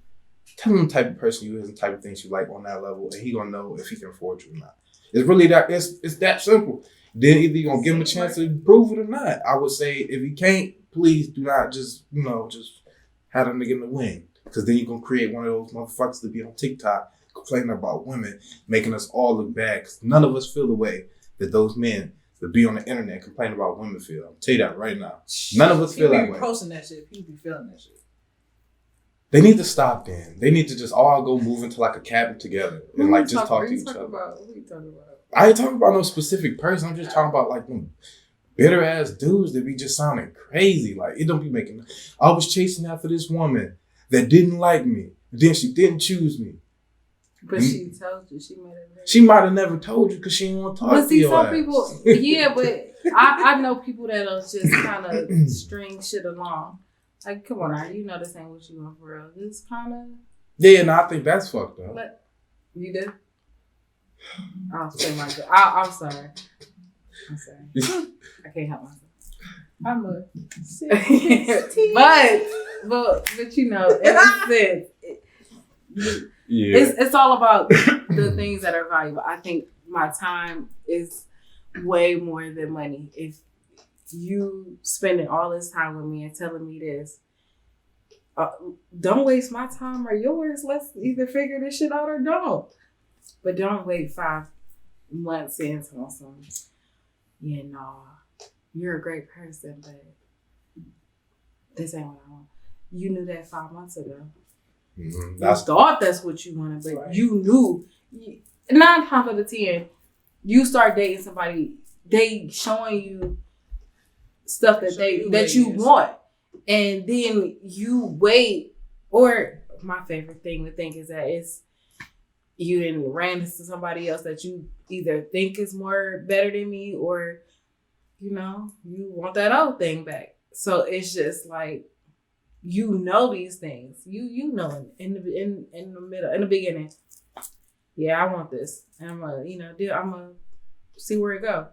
tell him the type of person you is and the type of things you like on that level, and he gonna know if he can afford you or not. It's really that, it's that simple. Then either you're gonna give him a chance to prove it or not. I would say, if he can't, please do not just have a nigga in the wing. Because then you're gonna create one of those motherfuckers to be on TikTok complaining about women, making us all look bad. Because none of us feel the way that those men that be on the internet complaining about women feel. I'll tell you that right now. None of us feel that way. People be posting that shit. People be feeling that shit. They need to stop then. They need to just all go move into like a cabin together and like just talk to each other. What are you talking about? I ain't talking about no specific person. I'm just talking about like them bitter ass dudes that be just sounding crazy. Like, it don't be making. I was chasing after this woman that didn't like me. Then she didn't choose me. But she told you. She might have never told you because she didn't want to talk to you. But see, some people, yeah, but I know people that'll just kind of string shit along. Like, come on now, you know this ain't what you want for real. This kind of... Yeah, no, I think that's fucked up. But you did? I'll say my good. I'm sorry. I can't help myself. I'm a... but you know, in a sense, it's all about the things that are valuable. I think my time is way more than money. If you spending all this time with me and telling me this, don't waste my time or yours. Let's either figure this shit out or don't. But don't wait 5 months into some, you're a great person, but this ain't what I want. You knew that 5 months ago. Mm-hmm. You thought that's what you wanted, but right. You knew. 9 times out of 10, you start dating somebody, they showing you stuff that you want, and then you wait. Or my favorite thing to think is that it's you didn't ran into somebody else that you either think is more better than me, or you want that old thing back. So it's just like, these things. You know in the middle, in the beginning. Yeah, I want this. And I'm gonna see where it go.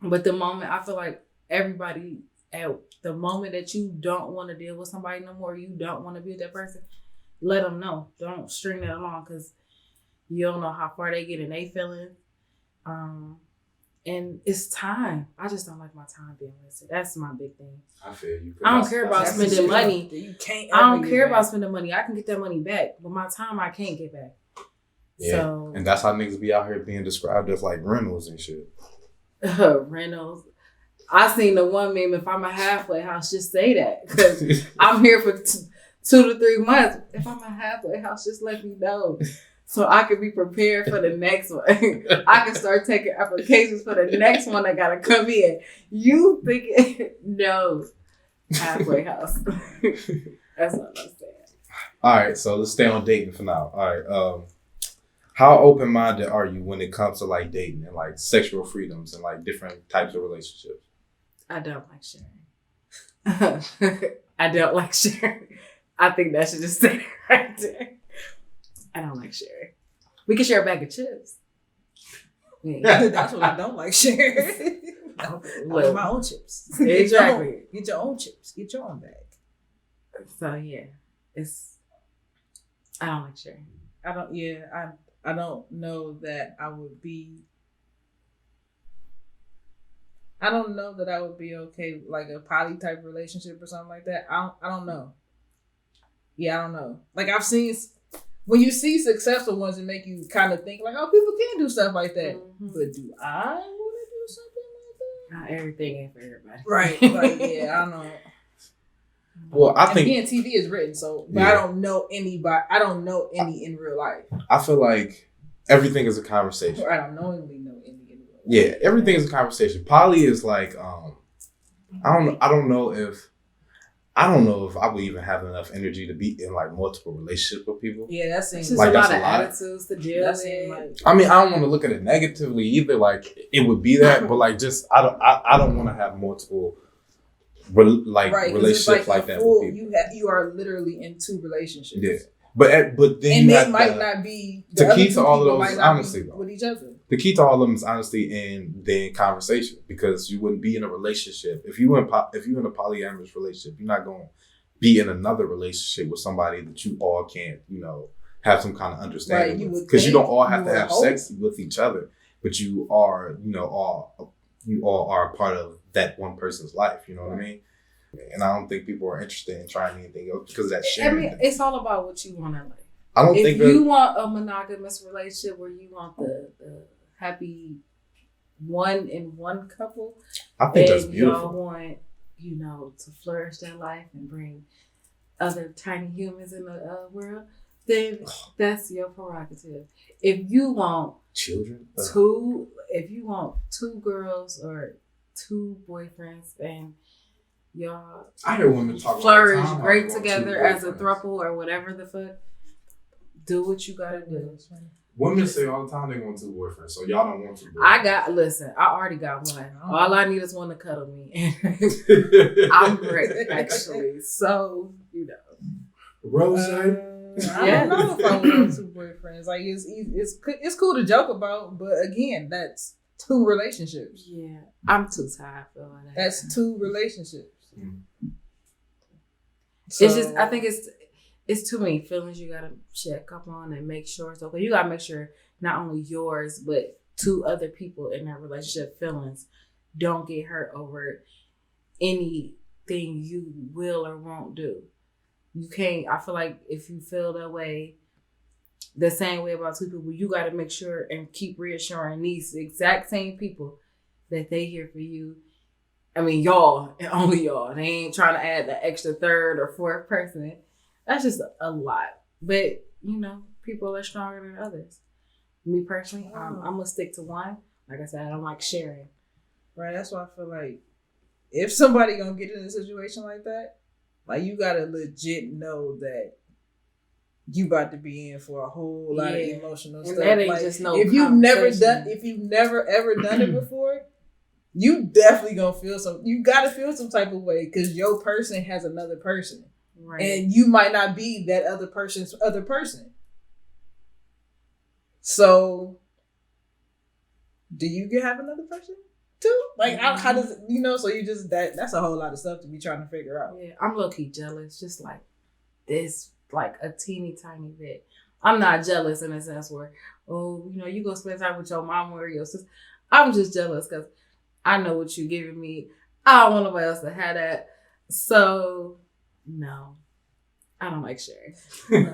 But the moment I feel like everybody, at the moment that you don't want to deal with somebody no more, you don't want to be with that person, let them know. Don't string that along, because you don't know how far they get in their feelings. And it's time. I just don't like my time being wasted. That's my big thing. I feel you. I don't care about spending money. You can't. I don't care about spending money. I can get that money back, but my time I can't get back. Yeah, so, and that's how niggas be out here being described as like rentals and shit. Rentals. I seen the one meme, if I'm a halfway house, just say that. Because I'm here for 2 to 3 months. If I'm a halfway house, just let me know. So I can be prepared for the next one. I can start taking applications for the next one that got to come in. You think no. Halfway house. That's what I'm saying. All right, so let's stay on dating for now. All right. How open-minded are you when it comes to like dating and like sexual freedoms and like different types of relationships? I don't like sharing. I don't like sharing. I think that should just stay right there. I don't like sharing. We can share a bag of chips. That's what I don't like sharing. I want my own chips. Exactly. Get your own chips. Get your own bag. So yeah, I don't like sharing. I don't know that I would be. I don't know that I would be okay like a poly type relationship or something like that. I don't know. Yeah, I don't know. Like I've seen when you see successful ones, it make you kind of think like, oh, people can do stuff like that. Mm-hmm. But do I want to do something like that? Not everything ain't for everybody. Right. Like yeah, I don't know. Well, I think again, TV is written, so but I don't know anybody. I don't know any in real life. I feel like everything is a conversation. Or I don't knowingly know any in real life. Yeah, everything is a conversation. Poly is like I don't know if I would even have enough energy to be in like multiple relationships with people. Yeah, that seems just like a that's lot a of lot. attitudes to deal with. like, I mean, I don't want to look at it negatively either. Like it would be that, but like just I don't want to have multiple relationships like that with people. You are literally in two relationships. Yeah, but then and you they have might not be the other key two to all of people those might is not honesty, be though. with each other. The key to all of them is honesty and then conversation, because you wouldn't be in a relationship if you in a polyamorous relationship. You're not going to be in another relationship with somebody that you all can't, have some kind of understanding with, because you don't all have to have sex with each other, but you are, all are a part of that one person's life. You know what I mean? And I don't think people are interested in trying anything else because of that sharing. I mean, it's all about what you want in life. I don't think if you want a monogamous relationship where you want the happy one couple, I think that's beautiful. Y'all want, to flourish their life and bring other tiny humans in the world, then that's your prerogative. If you want children, if you want two girls or two boyfriends and y'all I hear women talk flourish all the time, great together as a throuple or whatever the fuck, do what you gotta do. Women say all the time they want two boyfriends, so y'all don't want two boyfriends. Listen, I already got one. All I need is one to cuddle me. I'm great, actually. So, Rose. I don't know if I want two boyfriends. Like it's cool to joke about, but again, that's two relationships. Yeah, I'm too tired for all that. That's two relationships. Mm-hmm. So, it's just, I think it's too many feelings you gotta check up on and make sure it's okay. You gotta make sure not only yours, but two other people in that relationship feelings don't get hurt over anything you will or won't do. You can't, I feel like if you feel that way, the same way about two people, you gotta make sure and keep reassuring these exact same people that they here for you. I mean, y'all, and only y'all. They ain't trying to add the extra third or fourth person. That's just a lot. But, people are stronger than others. Me personally, I'm going to stick to one. Like I said, I don't like sharing. Right, that's why I feel like if somebody going to get in a situation like that, like you got to legit know that you about to be in for a whole lot of emotional stuff. That ain't like, just no if you've never ever done it before, you definitely going to feel you got to feel some type of way because your person has another person. Right. And you might not be that other person's other person. So, do you have another person too? Like, how does it, so you just, that's a whole lot of stuff to be trying to figure out. Yeah, I'm low-key jealous, just like this, like a teeny tiny bit. I'm not jealous in a sense where, you go spend time with your mom or your sister. I'm just jealous because I know what you're giving me. I don't want nobody else to have that. So, no, I don't like sharing. No.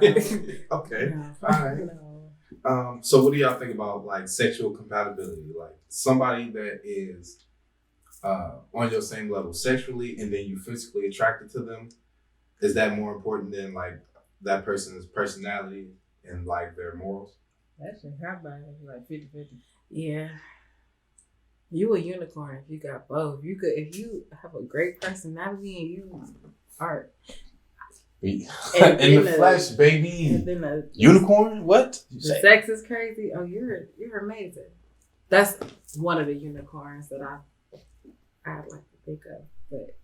Okay. No. All right. No. So what do y'all think about like sexual compatibility? Like somebody that is on your same level sexually and then you physically attracted to them, is that more important than like that person's personality and like their morals? That shit happen like 50-50. Yeah. You a unicorn if you got both. If you have a great personality and you are in the flesh, baby. And then unicorn? What? The sex is crazy. Oh, you're amazing. That's one of the unicorns that I'd like to think of. But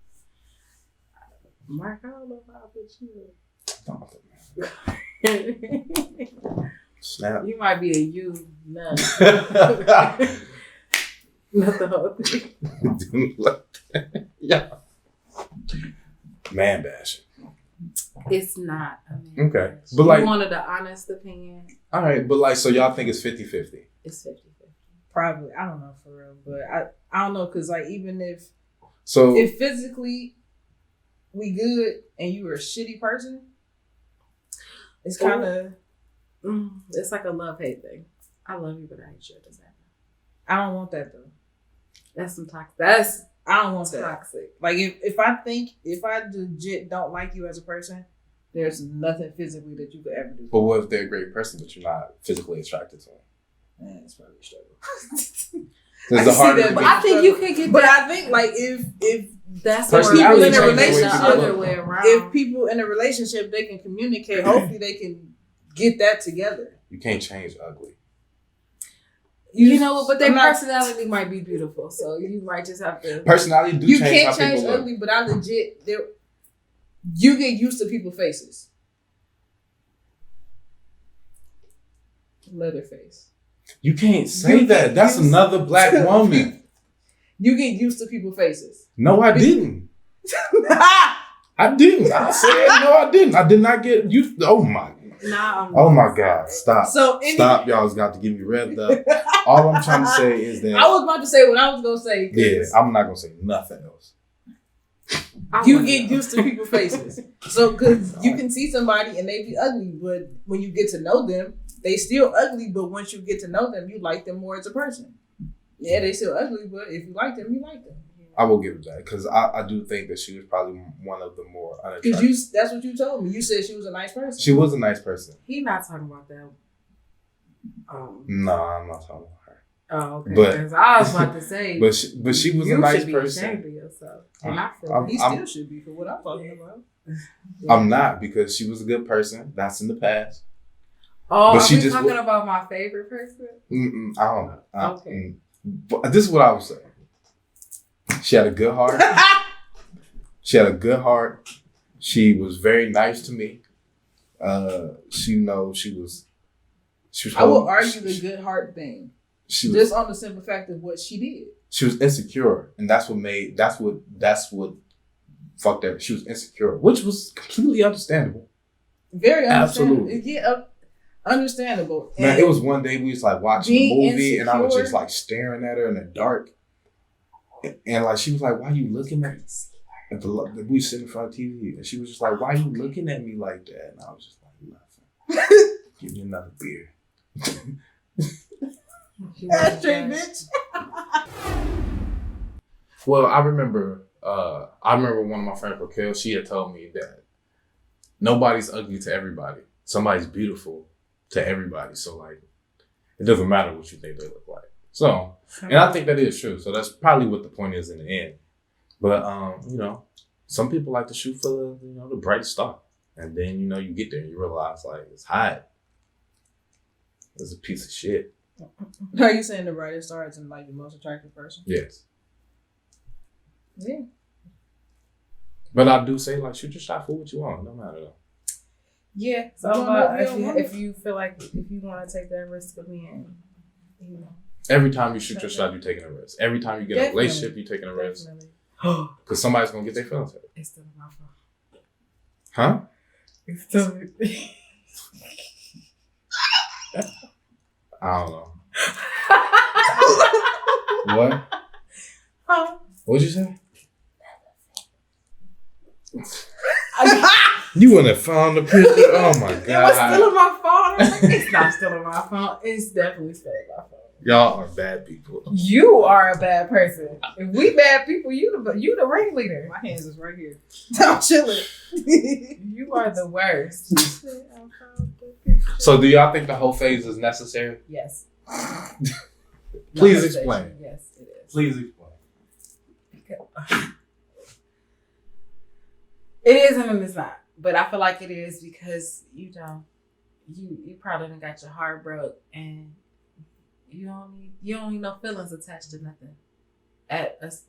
Mark, I don't know if I'll put you. Snap. You might be a you, no. Not the whole thing. Yeah. Man bashing. It's not a man. Okay. Bash. But like, you wanted an honest opinion. all right, but like, so y'all think it's 50-50? It's 50-50. Probably. I don't know for real. But I don't know, because like even if physically we good and you were a shitty person, it's kind of it's like a love-hate thing. I love you, but I hate you at the same time. I don't want that though. That's some toxic. I don't want that. Toxic. Like if I legit don't like you as a person, there's nothing physically that you could ever do. But what if they're a great person, but you're not physically attracted to them? Man, it's probably a struggle. But I think you can get. But I think like if that's Personality people in a changes the way relationship, people other look. way around. if people in a relationship they can communicate, hopefully they can get that together. You can't change ugly. You know what? But their I'm not- personality might be beautiful, so you might just have to. Personality do You change can't how change people look. ugly, but I legit you get used to people's faces. Leatherface. You can't say You that. get That's used another black to woman. You get used to people's faces. No, I didn't. I didn't. I said no, I didn't. I did not get used. Oh my. Nah. Oh my God! Stop. So Stop! Y'all's got to get me revved up. All I'm trying to say is that I was about to say what I was gonna say. yeah, I'm not gonna say nothing else. You get used to people's faces. So, because you can see somebody and they be ugly, but when you get to know them, they still ugly. But once you get to know them, you like them more as a person. Yeah, they still ugly, but if you like them, you like them. I will give it that because I do think that she was probably one of the more unattractive. Because that's what you told me. You said she was a nice person. She was a nice person. He not talking about that. No, I'm not talking about her. Oh, okay. But- Because I was about to say, But she was you a nice should be person. ashamed of yourself. And I feel I'm- He like- still should be for what I'm talking about. I'm not because she was a good person. That's in the past. Oh, But are she we just talking wa- about my favorite person? I don't know. Okay. But this is what I would say. She had a good heart. She had a good heart. She was very nice to me. She was. I will argue the good heart thing. She was. Just on the simple fact of what she did. She was insecure, and that's what fucked her. She was insecure, which was completely understandable. Very understandable. Absolutely. Yeah, understandable. Man, And it was one day we was like watching a being movie, and I was insecure- just like staring at her in the dark, and like she was like, "Why you looking at me?" And we was sitting in front of TV, and she was just like, "Why you looking at me like that?" And I was just like, "Nothing. Give me another beer." ashtray, bitch. Well, I remember one of my friends, Raquel, she had told me that nobody's ugly to everybody. Somebody's beautiful to everybody. So like, it doesn't matter what you think they look like. So, and I think that is true. So that's probably what the point is in the end. But some people like to shoot for the bright star, and then you get there and you realize like it's hot. It's a piece of shit. Are you saying the brightest star is like the most attractive person? Yes. Yeah. But I do say like shoot your shot for what you want. No matter though. Yeah. So if you feel like if you want to take that risk of being, Every time you shoot your shot, you're taking a risk. Every time you get in a Definitely. relationship, you're taking a risk. definitely, Because somebody's going to get their feelings hurt. it's still my fault. Huh? It's still. I don't know. What? Huh? What'd you say? You wouldn't have found the picture? Oh my It was still God. in my phone. It's not still in my phone. It's definitely still in my phone. Y'all are bad people. You are a bad person. If we bad people, you the ringleader. My hands is right here. I'm chilling. You are the worst. So do y'all think the whole phase is necessary? Yes. Please explain. Yes, it is. Please explain. It is and it's not. But I feel like it is because you probably done got your heart broke and you don't need no feelings attached to nothing at us,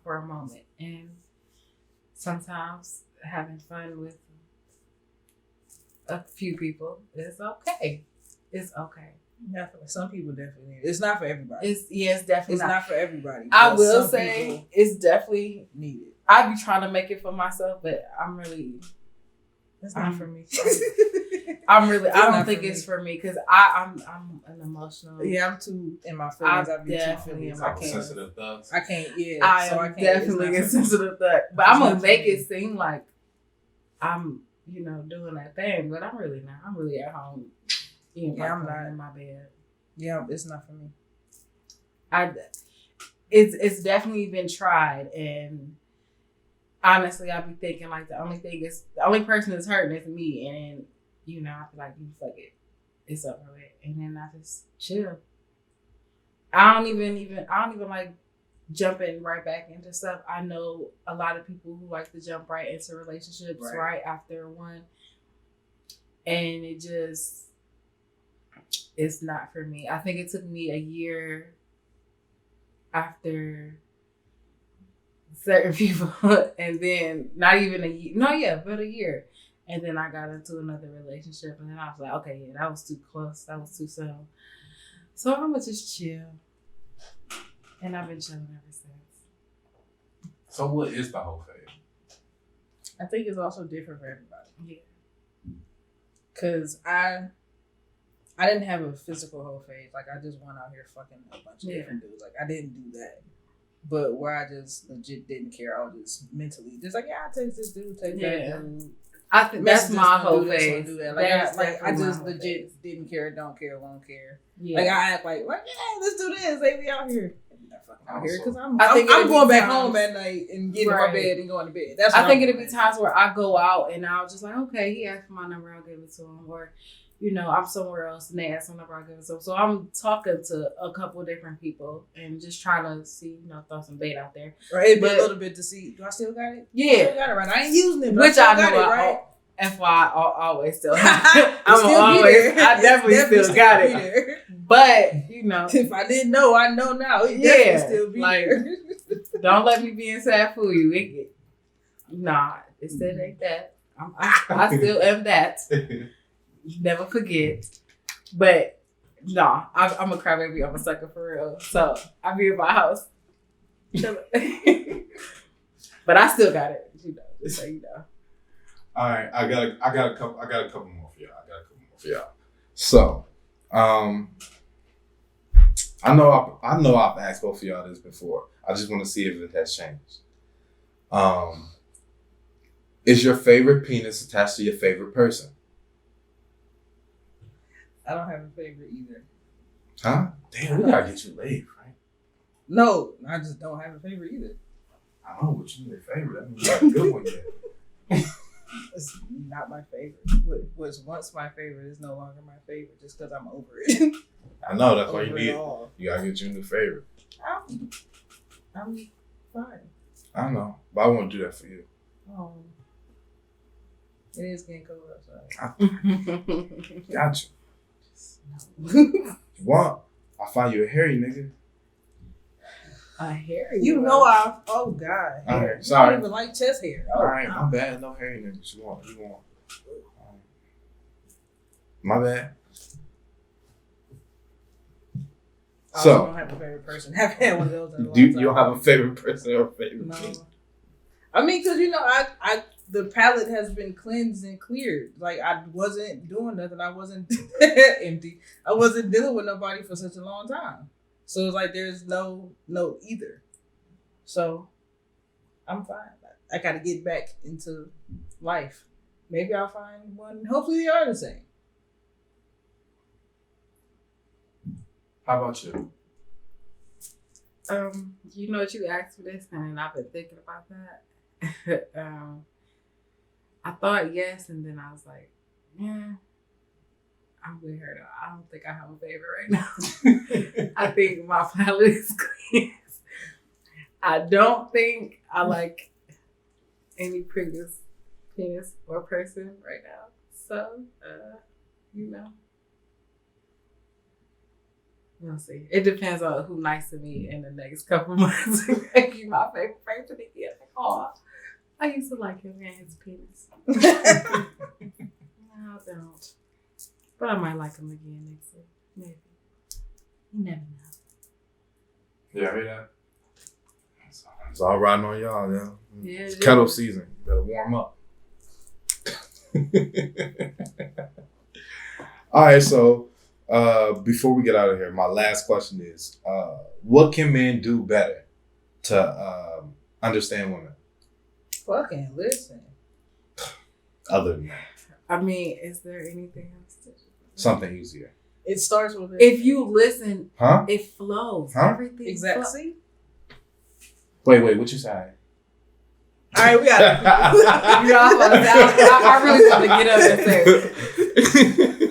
for a moment. And sometimes having fun with a few people. It's okay. It's okay. Definitely. Some people definitely need it. It's not for everybody. It's definitely It's not for everybody. I but will some say people it's definitely need it. I be trying to make it for myself, but I'm really It's not for me. I'm really I It's don't not think for it's me. for me because I'm an emotional. Yeah, I'm too in my feelings. I'm I be too definitely feelings. in I my Like can't. sensitive thugs. I can't. Yeah. I so am I can't. definitely a It's not for me. sensitive thug, but It's I'm not gonna for make me. it seem like I'm doing that thing, but I'm really not. I'm really at home eating Yeah, I'm popcorn not. in my bed. Yeah, it's not for me. It's definitely been tried, and honestly, I be thinking like the only person that's hurting is me, and I feel like fuck it, it's over with, and then I just chill. I don't even like jumping right back into stuff. I know a lot of people who like to jump right into relationships right after one, and it's not for me. I think it took me a year after certain people, and then not even a year. No, yeah, but a year. And then I got into another relationship, and then I was like, okay, yeah, that was too close. That was too soon. So I'm gonna just chill. And I've been chilling ever since. So what is the whole phase? I think it's also different for everybody. Yeah. Cause I didn't have a physical whole phase. Like I just went out here fucking a bunch of different dudes. Like I didn't do that. But where I just legit didn't care, I was just mentally just like, yeah, I text this dude, text that dude. I think that's Message my this whole one, do this one, phase. do that. That's I definitely just my whole legit phase. didn't care, don't care, won't care. Yeah. Like I act like yeah, let's do this. They be out here. I'm not fucking out here because I think I'm it'd going be back times- home at night and getting in my Right. bed and going to bed. That's I what think I'm it'd be doing. times where I go out and I'll just like, okay, he asked for my number, I'll give it to him. Or, I'm somewhere else and they ask my number, I'll give it to him. So I'm talking to a couple different people and just trying to see, throw some bait out there. Right, it'd be But- a little bit to see. Do I still got it? I Yeah. still got it right. I ain't using it, but Which I I still know got it right. FY I always still have it. It's still be there. I It's definitely still got be it. there. But, If I didn't know, I know now. It Yeah, definitely still be like- there. don't let me be inside fool you. Nah, it still ain't that. I still am that. Never forget. But nah, I'm a crybaby. I'm a sucker for real. So I be in my house. But I still got it. Just so you know. All right, I got a couple more for y'all. So, I know I've asked both of y'all this before. I just want to see if it has changed. Is your favorite penis attached to your favorite person? I don't have a favorite either. Huh? Damn, we gotta get you laid, right? No, I just don't have a favorite either. I don't know what you need a favorite. That means you got a good one yet. It's not my favorite. What was once my favorite is no longer my favorite just because I'm over it. I know that's why you Over need it it. all. You gotta get you a new favorite. I'm fine. I know, but I won't do that for you. Oh, it is getting cold outside. Got you. You want? I'll find you a hairy nigga. I hear you. You know I. Oh God. All right, I sorry. don't even like chest hair. Oh, All right, my bad. No hairy niggas. You want? My bad. I So, don't have a favorite person. I've had one of those in a long you time. don't have a favorite person or a favorite No. penis? I mean, because I the palate has been cleansed and cleared. Like I wasn't doing nothing. I wasn't empty. I wasn't dealing with nobody for such a long time. So it's like there's no either. So I'm fine. I got to get back into life. Maybe I'll find one. Hopefully they are the same. How about you? You know what you asked for this, and I've been thinking about that. I thought yes, and then I was like, yeah, I'm with her though. I don't think I have a favorite right now. I think my palate is clean. I don't think I like any penis or person right now. So, we'll see. It depends on who's nice to me in the next couple months. Maybe my favorite person again. Like, oh, I used to like him and his penis. I don't. But I might like him again next week. Maybe. You never know. Yeah, hear that? It's all riding on y'all, yeah. Yeah, It's kettle season. You better warm up. All right, so before we get out of here, my last question is, what can men do better to understand women? Fucking listen. Other than that. I mean, is there anything else to do? Something easier. It starts with it. If you listen, Huh? it flows. Huh? Everything Exactly. Wait, what you say? All right, we got it. I really want to get up and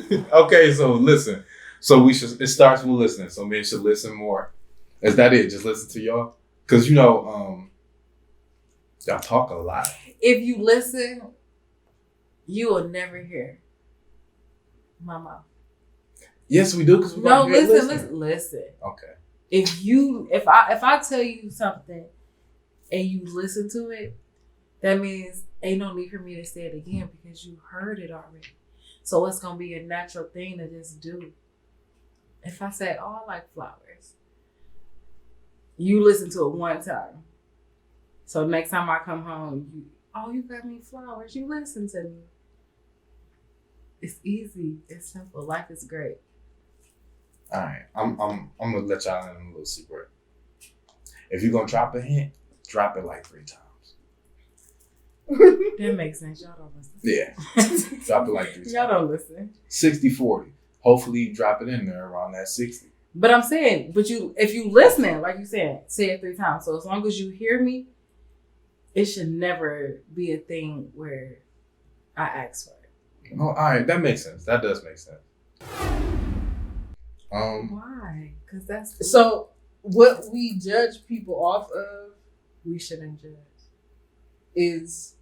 say. Okay, so listen. So it starts with listening. So men should listen more. Is that it? Just listen to y'all? Because, y'all talk a lot. If you listen, you will never hear my mouth. Yes, we do. Because Listen. Okay. If I tell you something and you listen to it, that means ain't no need for me to say it again because you heard it already. So it's gonna be a natural thing to just do. If I say, "Oh, I like flowers," you listen to it one time. So next time I come home, you got me flowers. You listen to me. It's easy. It's simple. Life is great. All right. I'm gonna let y'all in a little secret. If you're gonna drop a hint, drop it like 3 times. That makes sense. Y'all don't listen. Yeah. Drop it like 3 times. Y'all don't listen. 60-40. Hopefully you drop it in there around that 60. But I'm saying, if you listening, like you said, say it 3 times. So as long as you hear me, it should never be a thing where I ask for it. Oh, all right. That makes sense. That does make sense. Why? Because that's So what we judge people off of, we shouldn't judge. is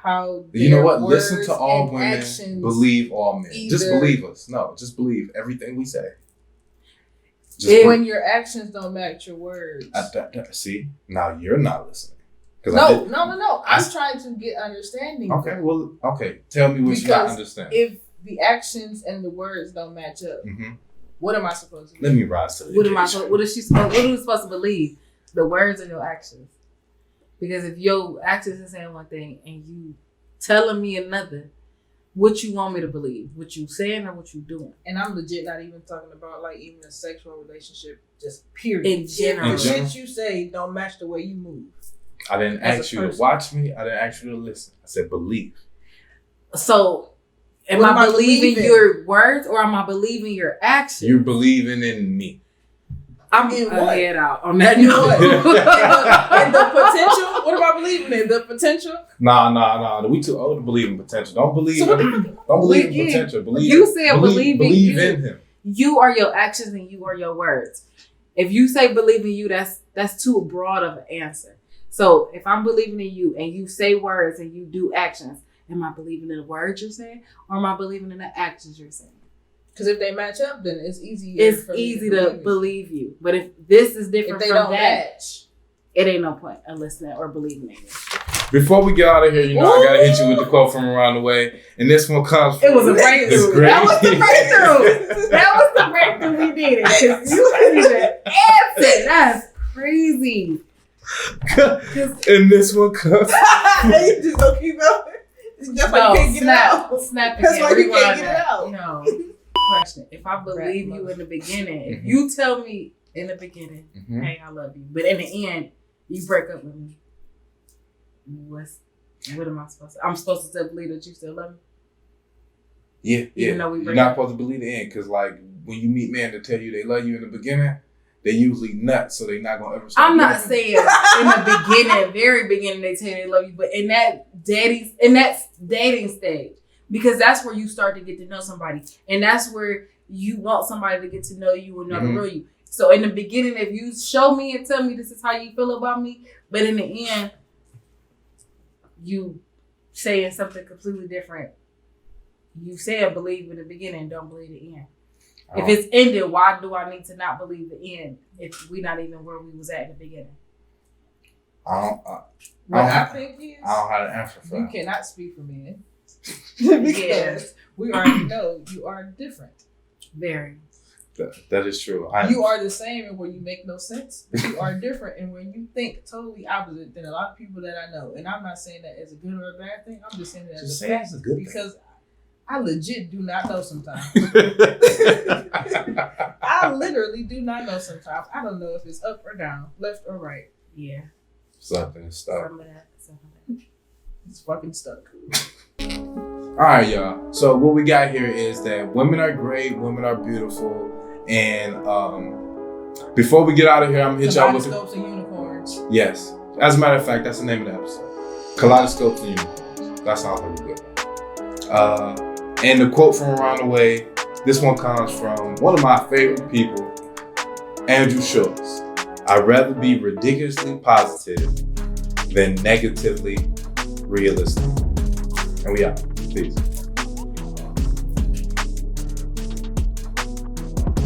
how You know what? words Listen to all and women. actions Believe all men. Just either- believe us. No, just believe everything we say. when your actions don't match your words. See, now you're not listening. No. I'm trying to get understanding. Okay. Tell me what you not understand. If the actions and the words don't match up, what am I supposed to do? Let me rise to the occasion. What are we supposed to believe? The words or your actions? Because if your actions are saying one thing and you telling me another, what you want me to believe? What you saying or what you doing? And I'm legit not even talking about like even a sexual relationship, just period. In general. The shit you say don't match the way you move. I didn't ask you to watch me. I didn't ask you to listen. I said believe. So, am I believing your words or am I believing your actions? You're believing in me. I'm in a what? head out on that In note. what? And the potential? What am I believing in? The potential? Nah. We too old to believe in potential. Don't believe. So what the don't believe in potential. Believe. You said believe in him. You are your actions and you are your words. If you say believe in you, that's too broad of an answer. So if I'm believing in you and you say words and you do actions, am I believing in the words you're saying or am I believing in the actions you're saying? Because if they match up, then it's easy. It's easy to believe you. But if this is different if they from don't that, match, it ain't no point in listening or believing in you. Before we get out of here, I gotta hit you with the quote from around the way, and this one comes from. It was a breakthrough. That was the breakthrough. That was the breakthrough we needed. Because you couldn't even answer. That's crazy. And this one comes. you just don't keep up. That's why you can't get it out. Snap again. That's why you can't Rewind get that. it out. No. Question. If I believe you in the beginning, if you tell me in the beginning, hey, I love you, but in the end, you break up with me, what am I supposed to? I'm supposed to still believe that you still love me? Yeah. Even though we You're not supposed to believe the end because, like, when you meet men that tell you they love you in the beginning, they usually nuts, so they're not gonna ever. I'm not saying in the beginning, very beginning, they tell you they love you, but in that dating stage, because that's where you start to get to know somebody, and that's where you want somebody to get to know you and know the real you. So in the beginning, if you show me and tell me this is how you feel about me, but in the end, you saying something completely different. You said believe in the beginning, don't believe the end. If it's ended, why do I need to not believe the end if we're not even where we was at in the beginning? What I think is, I don't have an answer for you that. cannot speak for men. Because we already know you are different. Very. That is true. You are the same in where you make no sense. You are different and when you think totally opposite than a lot of people that I know. And I'm not saying that as a good or a bad thing. I'm just saying that as a fact good because I legit do not know sometimes. I literally do not know sometimes. I don't know if it's up or down, left or right. Yeah. Something stuck. Some of that. It's fucking stuck. All right, y'all. So what we got here is that women are great, women are beautiful, and before we get out of here, I'm gonna hit y'all with Kaleidoscopes and Unicorns. Yes. As a matter of fact, that's the name of the episode. Kaleidoscopes and Unicorns. That sounds really good. And the quote from Around the Way, this one comes from one of my favorite people, Andrew Schultz. I'd rather be ridiculously positive than negatively realistic. And we out. Peace.